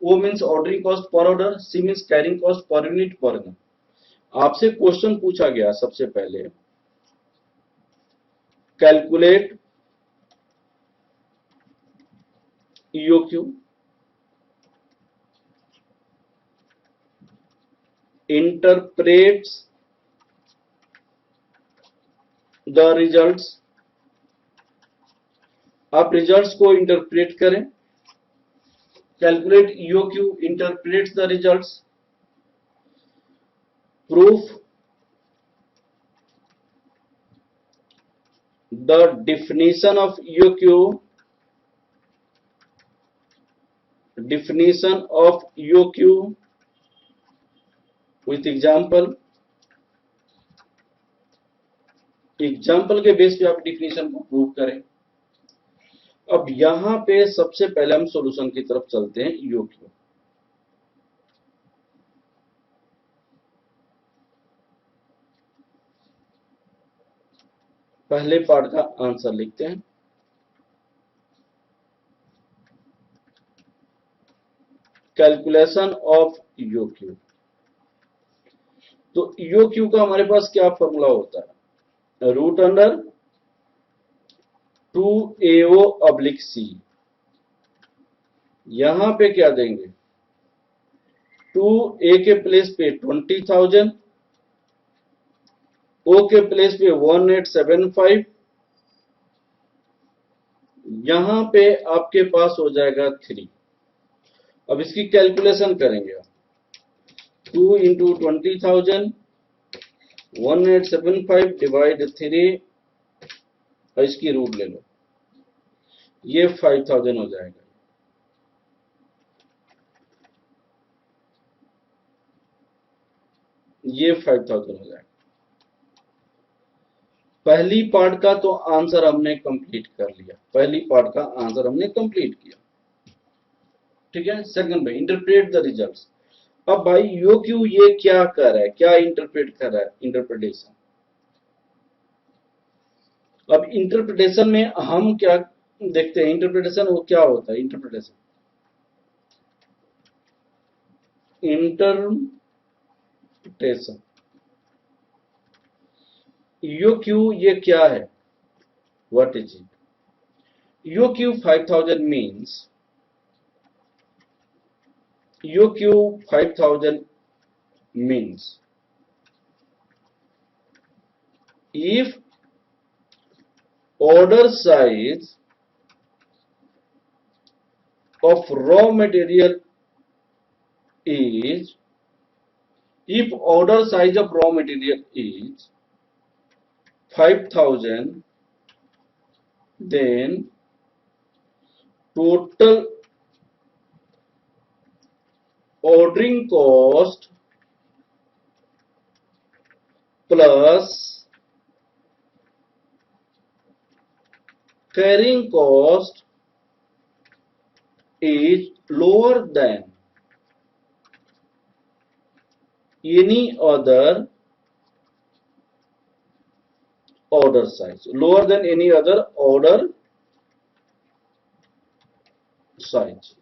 O means ordering cost per order, C means carrying cost per unit per gram। आपसे क्वेश्चन पूछा गया सबसे पहले, calculate EOQ, interprets the results। आप results को interpret करें, calculate EOQ, interprets the results, proof the definition of EOQ, definition of EOQ with example, example के base पे आप डिफिनेशन को प्रूव करें। अब यहां पे सबसे पहले हम सॉल्यूशन की तरफ चलते हैं। ईओक्यू पहले पार्ट का आंसर लिखते हैं। कैलकुलेशन ऑफ ईओक्यू, तो ईओक्यू का हमारे पास क्या फॉर्मूला होता है, रूट अंडर 2AO/C। यहां पे क्या देंगे, 2A के प्लेस पे 20,000, O के प्लेस पे 1875, यहां पे आपके पास हो जाएगा 3। अब इसकी कैलकुलेशन करेंगे आप, 2 इंटू 20,000, 1875 डिवाइड 3, और इसकी रूट ले लो, ये 5,000 हो जाएगा। ये 5,000 हो जाएगा। पहली पार्ट का तो आंसर हमने कंप्लीट कर लिया, पहली पार्ट का आंसर हमने कंप्लीट किया। ठीक है, सेकंड भाई इंटरप्रेट द रिजल्ट्स। अब भाई ईओक्यू ये क्या कर रहा है, क्या इंटरप्रेट कर रहा है, इंटरप्रिटेशन। अब इंटरप्रिटेशन में हम क्या देखते हैं, इंटरप्रिटेशन वो क्या होता है, इंटरप्रिटेशन ईओक्यू ये क्या है, what is it. EOQ 5,000 means, EOQ 5,000 means if order size of raw material is, if order size of raw material is 5,000, then total ordering cost plus carrying cost is lower than any other order size, lower than any other order size.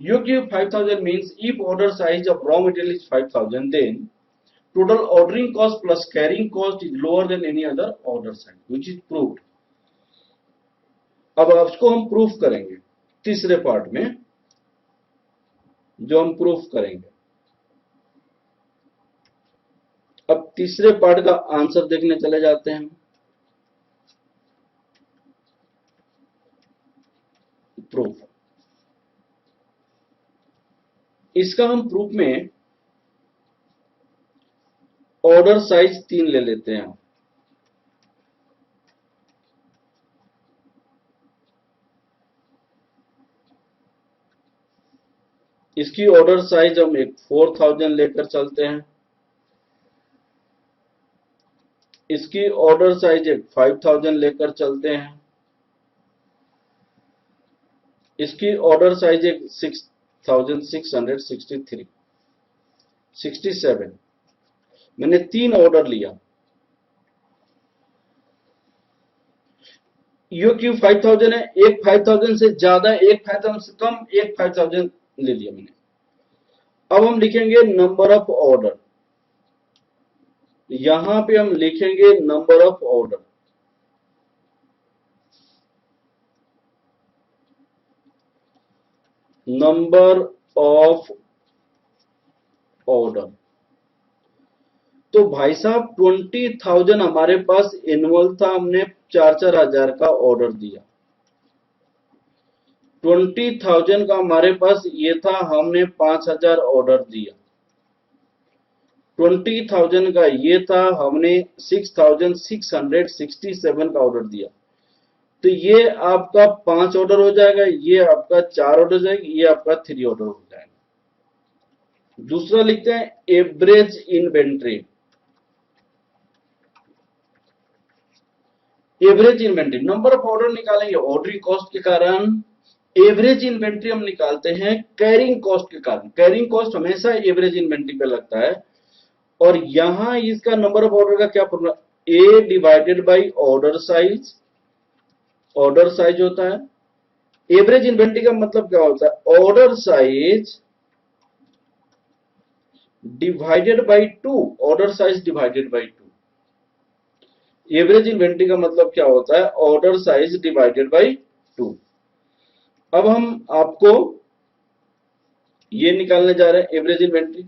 You give 5,000 means if order size of raw material is 5,000, then total ordering cost plus carrying cost is lower than any other order size, which is proved. अब उसको हम proof करेंगे तीसरे part में, जो हम proof करेंगे। अब तीसरे पार्ट का आंसर देखने चले जाते हैं। प्रूफ, इसका हम प्रूफ में ऑर्डर साइज 3 ले लेते हैं। इसकी ऑर्डर साइज हम एक 4,000 लेकर चलते हैं, इसकी ऑर्डर साइज एक 5,000 लेकर चलते हैं, इसकी ऑर्डर साइज एक 6,663 67। मैंने 3 ऑर्डर लिया। यो क्यू 5,000 है, एक 5,000 से ज्यादा, एक 5,000 से कम, एक 5,000 ले लिया मैंने। अब हम लिखेंगे नंबर ऑफ ऑर्डर, यहां पे हम लिखेंगे number of order. Number of order, तो भाई साहब 20,000 हमारे पास एनुअल था, हमने 4-4 हजार का ऑर्डर दिया। 20,000 का हमारे पास ये था, हमने 5,000 ऑर्डर दिया। 20,000 का ये था, हमने 6,667 का ऑर्डर दिया। तो ये आपका 5 ऑर्डर हो जाएगा, ये आपका 4 ऑर्डर हो जाएगा, ये आपका 3 ऑर्डर हो जाएगा। दूसरा लिखते हैं average inventory. Average inventory, number of order निकालेंगे ऑर्डरिंग कॉस्ट के कारण, एवरेज इन्वेंट्री हम निकालते हैं कैरिंग कॉस्ट के कारण। कैरिंग कॉस्ट हमेशा एवरेज इन्वेंट्री पे लगता है, और यहां इसका नंबर ऑफ ऑर्डर का क्या formula, A divided by order size. Order size होता है, एवरेज इन्वेंट्री का मतलब क्या होता है, order size divided by 2, order size divided by 2। Average inventory का मतलब क्या होता है, ऑर्डर साइज डिवाइडेड बाई 2। अब हम आपको ये निकालने जा रहे हैं एवरेज इन्वेंट्री।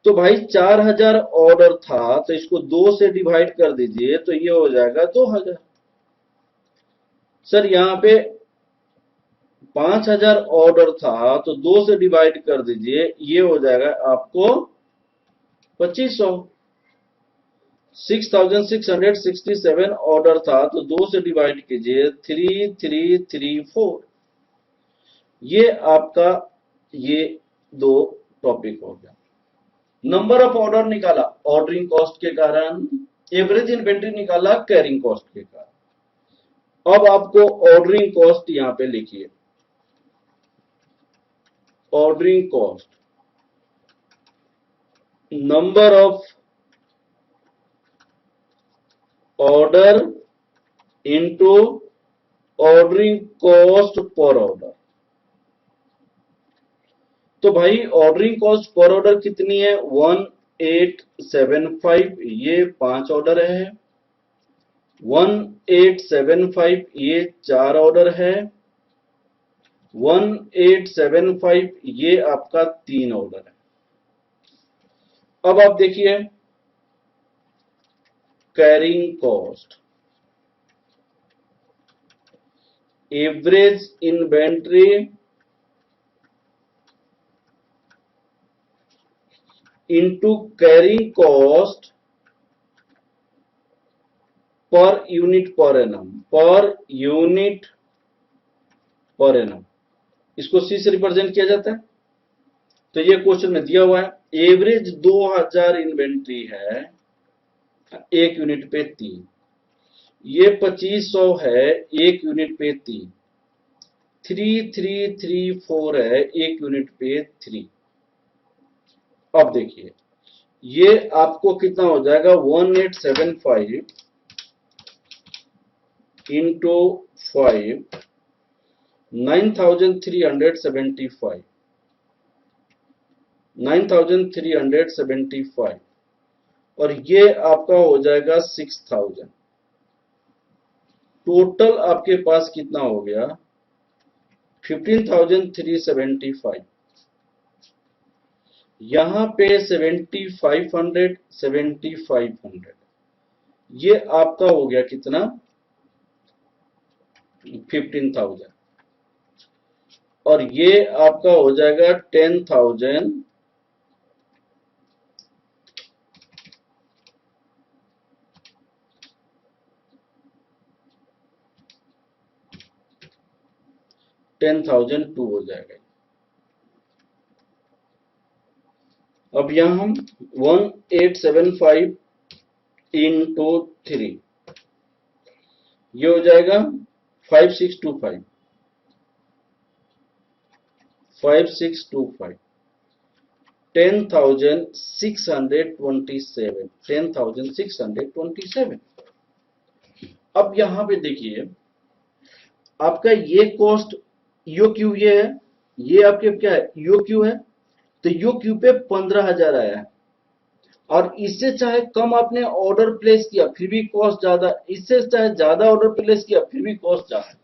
तो भाई 4,000 ऑर्डर था, तो इसको 2 से डिवाइड कर दीजिए, तो ये हो जाएगा 2,000। सर यहाँ पे 5,000 ऑर्डर था, तो 2 से डिवाइड कर दीजिए, ये हो जाएगा आपको 2,500। 6,667 ऑर्डर था, तो 2 से डिवाइड कीजिए, 3,334। ये आपका ये 2 टॉपिक हो गया। नंबर ऑफ ऑर्डर निकाला ऑर्डरिंग कॉस्ट के कारण, एवरेज इन्वेंट्री निकाला कैरिंग कॉस्ट के कारण। अब आपको ऑर्डरिंग कॉस्ट यहां पे लिखिए, ordering cost, number of order into ordering cost per order. तो भाई ऑर्डरिंग कॉस्ट पर ऑर्डर कितनी है, 1875। ये 5 ऑर्डर है। 1875 ये 4 ऑर्डर है। 1875 ये आपका 3 ऑर्डर है। अब आप देखिए carrying cost, average inventory into carrying cost per unit per annum, पर यूनिट पर एनम, इसको सी से रिप्रेजेंट किया जाता है। तो ये क्वेश्चन में दिया हुआ है एवरेज 2000 इन्वेंट्री है 1 यूनिट पे 3, ये 2500 है 1 यूनिट पे 3, 3334 है 1 यूनिट पे 3। अब देखिए ये आपको कितना हो जाएगा 1875 इंटू 5 9375 9375 और ये आपका हो जाएगा 6000। टोटल आपके पास कितना हो गया 15375। यहां पे 7500 7500 ये आपका हो गया कितना 15000 और ये आपका हो जाएगा 10,000 10,002 हो जाएगा। अब यहां हम 1875 इंटू 3 ये हो जाएगा 5625 5625 10,627 10,627। अब यहां पे देखिए आपका ये कॉस्ट यो क्यू ये है, ये आपके क्या है यो क्यू है, तो यो क्यू पे 15,000 आया है और इससे चाहे कम आपने ऑर्डर प्लेस किया फिर भी कॉस्ट ज्यादा, इससे चाहे ज्यादा ऑर्डर प्लेस किया फिर भी कॉस्ट ज्यादा।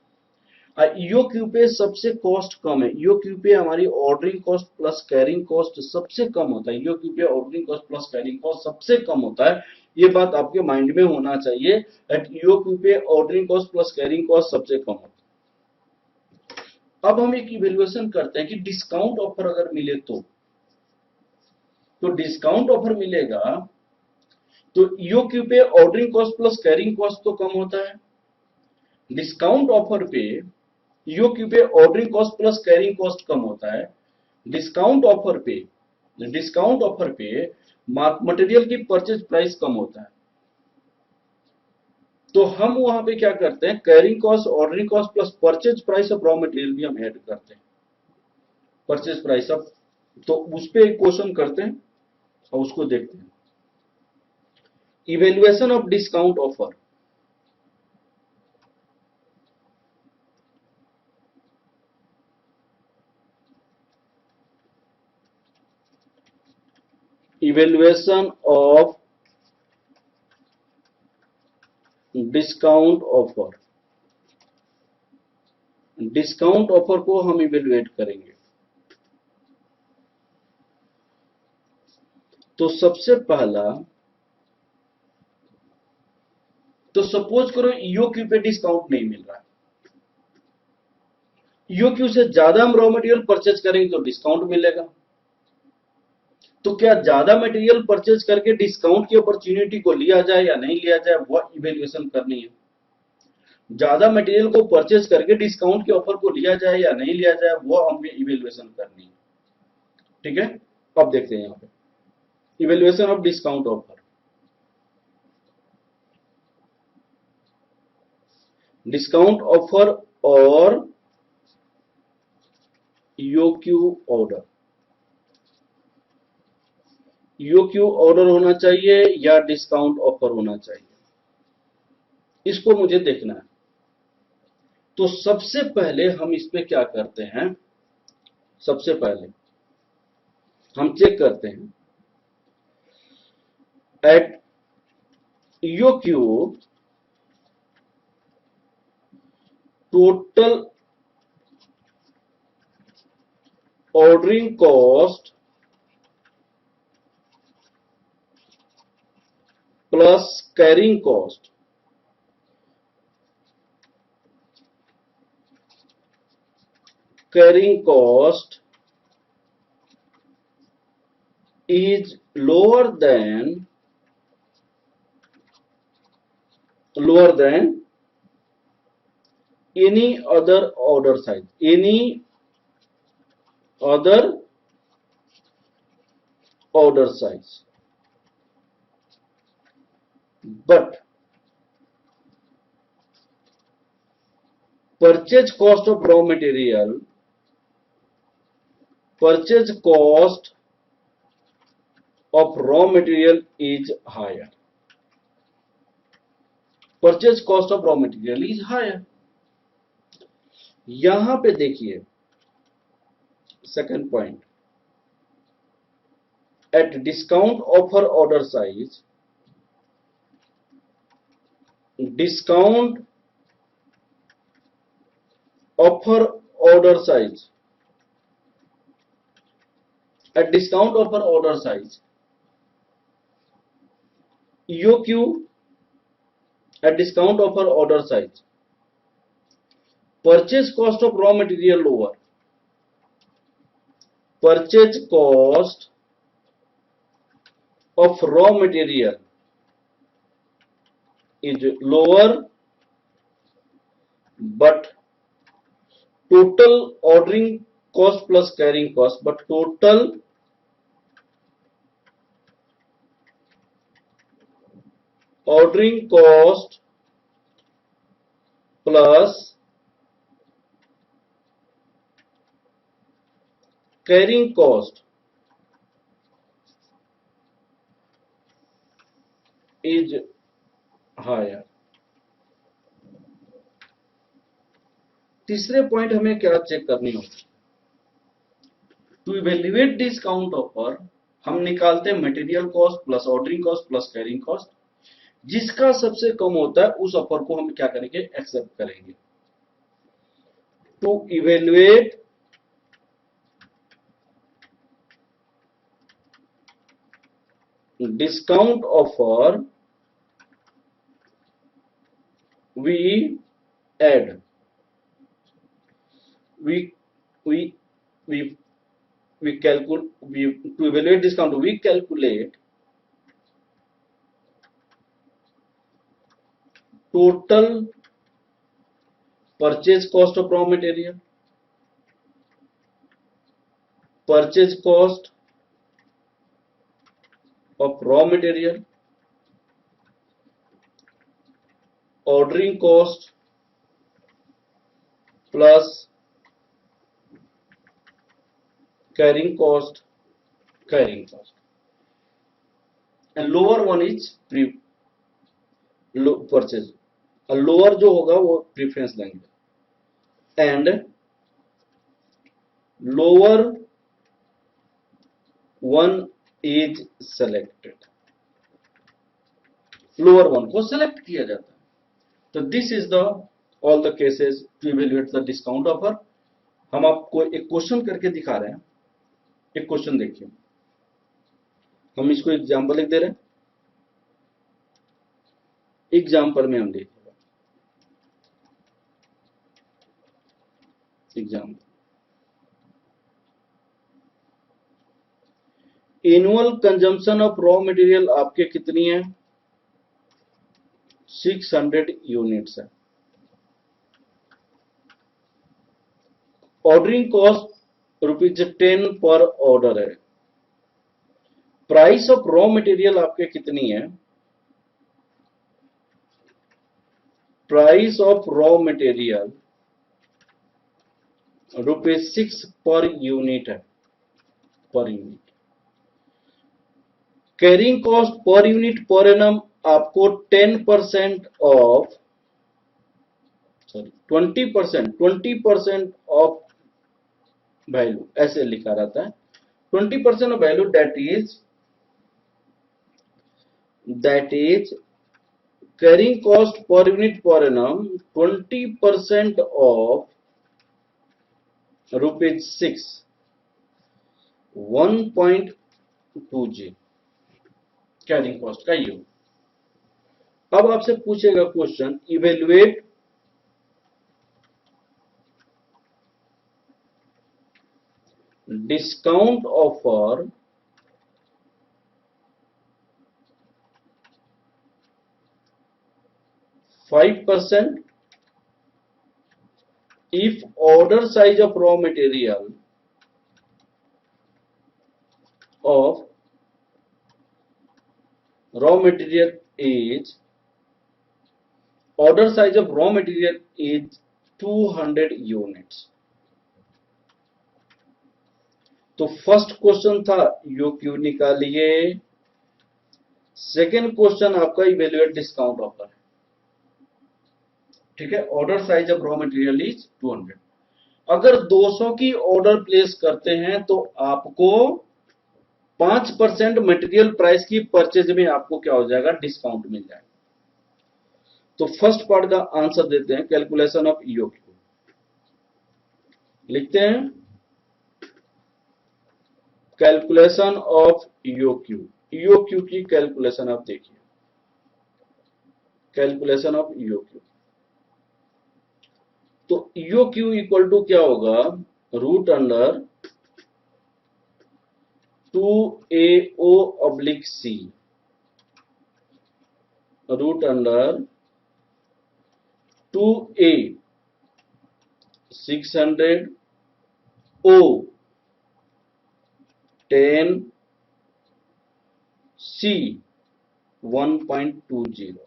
ईओ क्यू पे सबसे कॉस्ट कम है, ईओ क्यू पे हमारी ordering cost plus carrying cost सबसे कम होता है, ईओ क्यू पे ordering cost plus carrying cost सबसे कम होता है, ये बात आपके माइंड में होना चाहिए। एट ईओ क्यू पे ordering cost plus carrying cost सबसे कम होता है। अब हम एक इवेल्युएशन करते हैं कि डिस्काउंट ऑफर अगर मिले तो डिस्काउंट ऑफर मिलेगा तो ईओ क्यू पे ordering cost plus carrying cost तो कम होता है, डिस्काउंट ऑफर पे ईओ क्यू पे ordering cost plus carrying cost कम होता है, डिस्काउंट ऑफर पे मटेरियल की परचेज प्राइस कम होता है। तो हम वहां पे क्या करते हैं carrying cost ordering cost plus purchase price of raw material भी हम ऐड करते हैं, परचेज प्राइस ऑफ, तो उस पे एक क्वेश्चन करते हैं और उसको देखते हैं। Evaluation of discount offer, evaluation of discount offer, discount offer को हम इवेल्युएट करेंगे। तो सबसे पहला तो सपोज करो ईओ क्यू पे डिस्काउंट नहीं मिल रहा है, ईओ क्यू से ज्यादा हम रॉ मटेरियल परचेज करेंगे तो डिस्काउंट मिलेगा। तो क्या ज्यादा मटेरियल परचेज करके डिस्काउंट की अपॉर्चुनिटी को लिया जाए या नहीं लिया जाए वह इवेल्युएशन करनी है। ज्यादा मटेरियल को परचेज करके डिस्काउंट के ऑफर को लिया जाए या नहीं लिया जाए वो हमें इवेल्युएशन करनी है। ठीक है, अब देखते हैं यहां पे evaluation of discount offer, discount offer और ईओक्यू ऑर्डर, ईओक्यू ऑर्डर होना चाहिए या डिस्काउंट ऑफर होना चाहिए, इसको मुझे देखना है। तो सबसे पहले हम इस पे क्या करते हैं, सबसे पहले हम चेक करते हैं eight EOQ total ordering cost plus carrying cost, carrying cost is lower than any other order size, any other order size, but purchase cost of raw material, purchase cost of raw material is higher. Purchase cost of raw material is higher. यहां पे देखिए second point, at discount offer order size, discount offer order size, at discount offer order size, EOQ at discount offer order size, purchase cost of raw material lower, purchase cost of raw material is lower, but total ordering cost plus carrying cost, but total ordering cost plus carrying cost is higher. तीसरे point हमें क्या check करनी होगी, to evaluate discount offer हम निकालते हैं material cost plus ordering cost plus carrying cost, जिसका सबसे कम होता है उस ऑफर को हम क्या करेंगे, एक्सेप्ट करेंगे. To evaluate discount offer, we add, we calculate, to evaluate discount, we calculate total purchase cost of raw material, purchase cost of raw material, ordering cost plus carrying cost, and lower one is purchase. Lower जो होगा वो preference देंगे, and lower one is selected, lower one को select किया जाता है. तो this is the all the cases to evaluate the discount offer. हम आपको एक क्वेश्चन करके दिखा रहे हैं. एक क्वेश्चन देखिए, हम इसको एग्जाम्पल लिख दे रहे हैं. एग्जाम्पल में हम देखिए, example, annual consumption of raw material आपके कितनी है, 600 यूनिट्स है. ऑर्डरिंग कॉस्ट ₹10 पर ऑर्डर है. प्राइस ऑफ रॉ मटेरियल आपके कितनी है, price of raw material ₹6 per unit है, per unit. Carrying cost per unit per annum आपको 10% ऑफ, सॉरी 20% ऑफ वैल्यू ऐसे लिखा रहता है. 20% of value, that is carrying cost per unit per annum 20% of ₹6, 1.2G carrying cost का ये. अब आपसे पूछेगा question, evaluate discount offer 5% if order size of raw material is order size of raw material is 200 units. तो first question था UQ निकालिए। Second question आपका evaluate discount offer है, ठीक है। Order size of raw material is 200। अगर 200 की order place करते हैं तो आपको 5% मटेरियल प्राइस की परचेज में आपको क्या हो जाएगा, डिस्काउंट मिल जाएगा। तो फर्स्ट पार्ट का आंसर देते हैं, कैलकुलेशन ऑफ ईओक्यू लिखते हैं। कैलकुलेशन ऑफ ईओक्यू, ईओक्यू की कैलकुलेशन आप देखिए, कैलकुलेशन ऑफ ईओक्यू। तो ईओक्यू इक्वल टू क्या होगा, root under 2AO/C, root under 2A 600 O 10 C 1.20,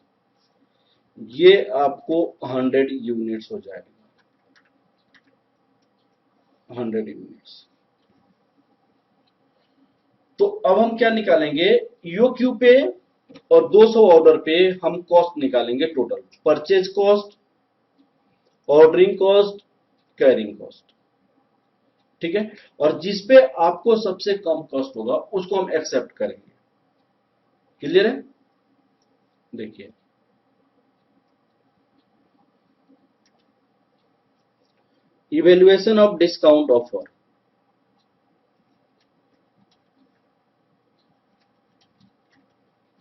ये आपको 100 यूनिट्स हो जाएगा, 100 यूनिट्स। तो अब हम क्या निकालेंगे, ईओक्यू पे और 200 ऑर्डर पे हम कॉस्ट निकालेंगे total, purchase cost, ordering cost, carrying cost, ठीक है। और जिसपे आपको सबसे कम कॉस्ट होगा उसको हम एक्सेप्ट करेंगे। क्लियर है? देखिए evaluation of discount offer,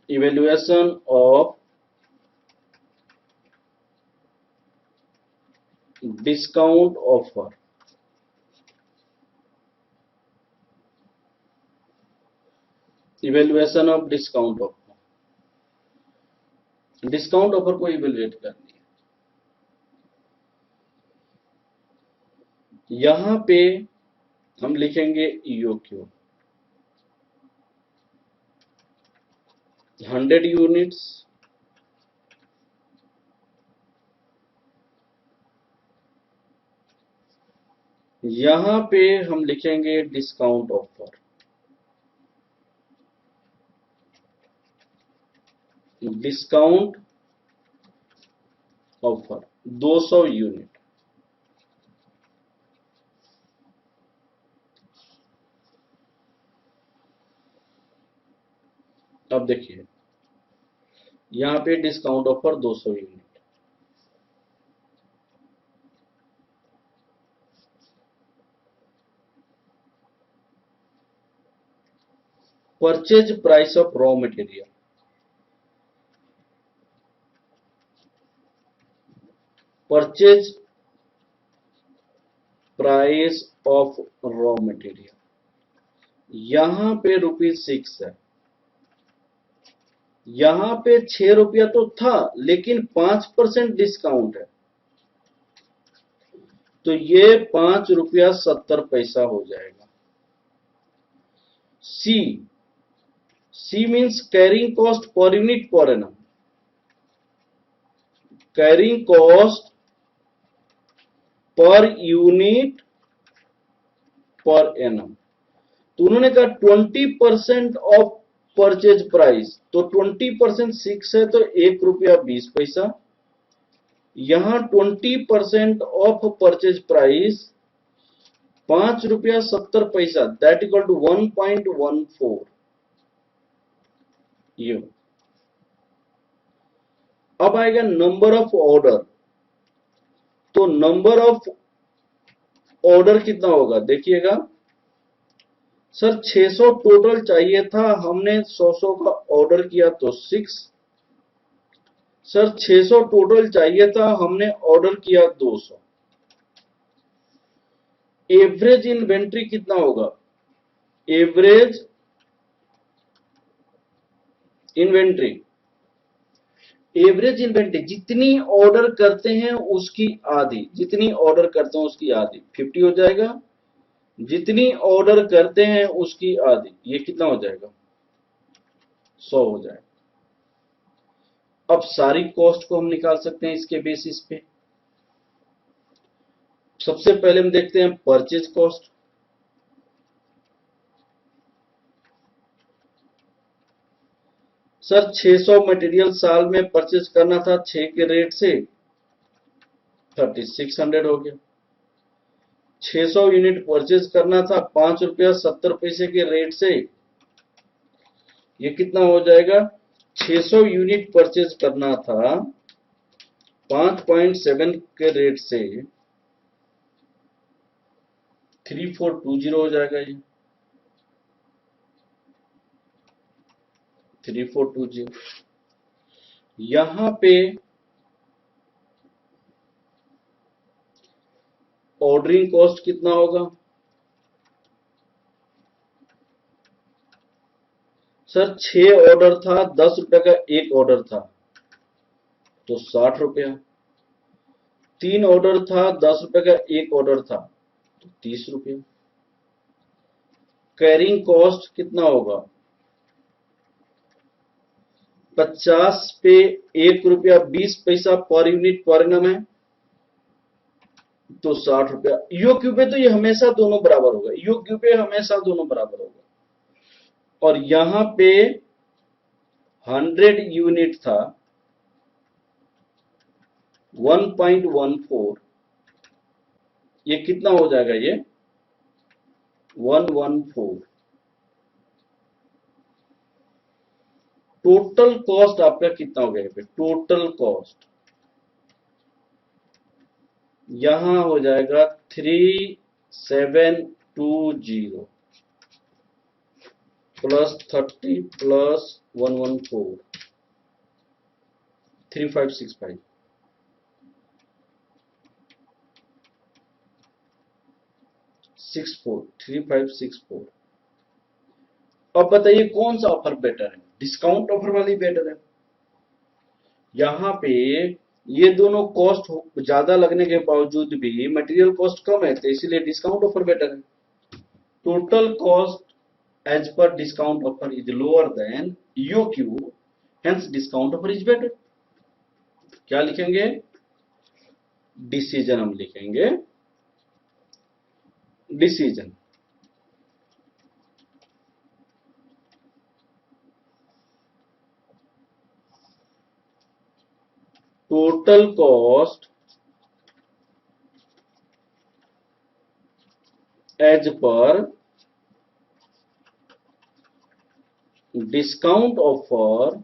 evaluation of discount offer, evaluation of discount offer, discount offer को इवेल्युएट करनी है। यहां पे हम लिखेंगे ईओक्यू 100 यूनिट्स, यहां पे हम लिखेंगे discount offer, discount offer 200 unit. अब देखिए यहां पे discount offer 200 unit, purchase price of raw material, purchase price of raw material, यहां पे ₹6 है, यहां पे 6 रुपया तो था लेकिन 5% डिस्काउंट है, तो ये ₹5.70 हो जाएगा। C means carrying cost per unit per annum, carrying cost per unit per annum. तो उन्होंने कहा 20% ऑफ परचेज प्राइस, तो 20% 6 है तो ₹1.20। यहां 20% of purchase price ₹5.70, that equal to 1.14। ये अब आएगा नंबर ऑफ ऑर्डर, तो नंबर ऑफ ऑर्डर कितना होगा देखिएगा, सर 600 टोटल चाहिए था, हमने 100 का ऑर्डर किया तो 6। सर 600 टोटल चाहिए था, हमने ऑर्डर किया 200। एवरेज इन्वेंट्री कितना होगा, एवरेज इन्वेंट्री एवरेज इन्वेंटरी जितनी ऑर्डर करते हैं उसकी आधी, जितनी ऑर्डर करते हैं उसकी आधी 50 हो जाएगा, जितनी ऑर्डर करते हैं उसकी आधी ये कितना हो जाएगा 100 हो जाएगा। अब सारी कॉस्ट को हम निकाल सकते हैं इसके बेसिस पे। सबसे पहले हम देखते हैं परचेज कॉस्ट। सर 600 मटेरियल साल में परचेज करना था 6 के रेट से 3600 हो गया। 600 यूनिट परचेज करना था 5 रुपया 70 पैसे के रेट से, ये कितना हो जाएगा 600 यूनिट परचेज करना था 5.7 के रेट से 3420 हो जाएगा। ये 3420 यहां पे ऑर्डरिंग कॉस्ट कितना होगा सर 6 ऑर्डर था 10 रुपए का एक ऑर्डर था तो 60 रुपया। 3 ऑर्डर था 10 रुपए का एक ऑर्डर था तो 30 रुपया। कैरिंग कॉस्ट कितना होगा 50 पे 1 रुपया 20 पैसा पर यूनिट पर एनम है तो 60 रुपया। ईओक्यू पे तो ये हमेशा दोनों बराबर होगा, ईओक्यू पे हमेशा दोनों बराबर होगा। और यहां पे 100 यूनिट था 1.14, ये कितना हो जाएगा ये 114। टोटल कॉस्ट आपका कितना हो गया टोटल कॉस्ट यहां हो जाएगा 3720 प्लस 30 प्लस 114 3565 3564। अब बताइए कौन सा ऑफर बेटर है, डिस्काउंट ऑफर वाली बेटर है। यहां पे ये दोनों कॉस्ट ज्यादा लगने के बावजूद भी मटेरियल कॉस्ट कम है तो इसीलिए डिस्काउंट ऑफर बेटर है। Total cost as per discount offer is lower than EOQ, hence discount offer is better। क्या लिखेंगे डिसीजन, हम लिखेंगे decision. Total cost as per discount offer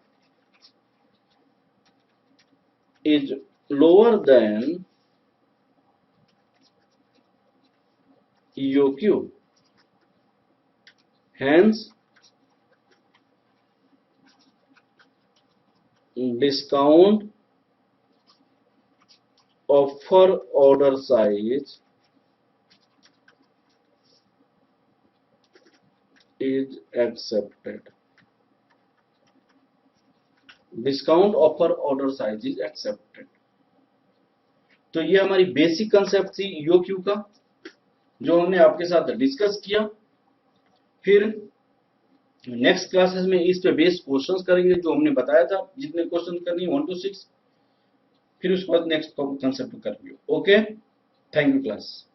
is lower than EOQ, hence discount offer order size is accepted। Discount offer order size is accepted. तो ये हमारी basic concept थी EOQ का जो हमने आपके साथ डिस्कस किया। फिर नेक्स्ट क्लासेस में इस पे बेस्ड क्वेश्चंस करेंगे जो हमने बताया था, जितने क्वेश्चन करनी 1 to 6, फिर उसके बाद नेक्स्ट कंसेप्ट करेंगे। Okay, thank you class.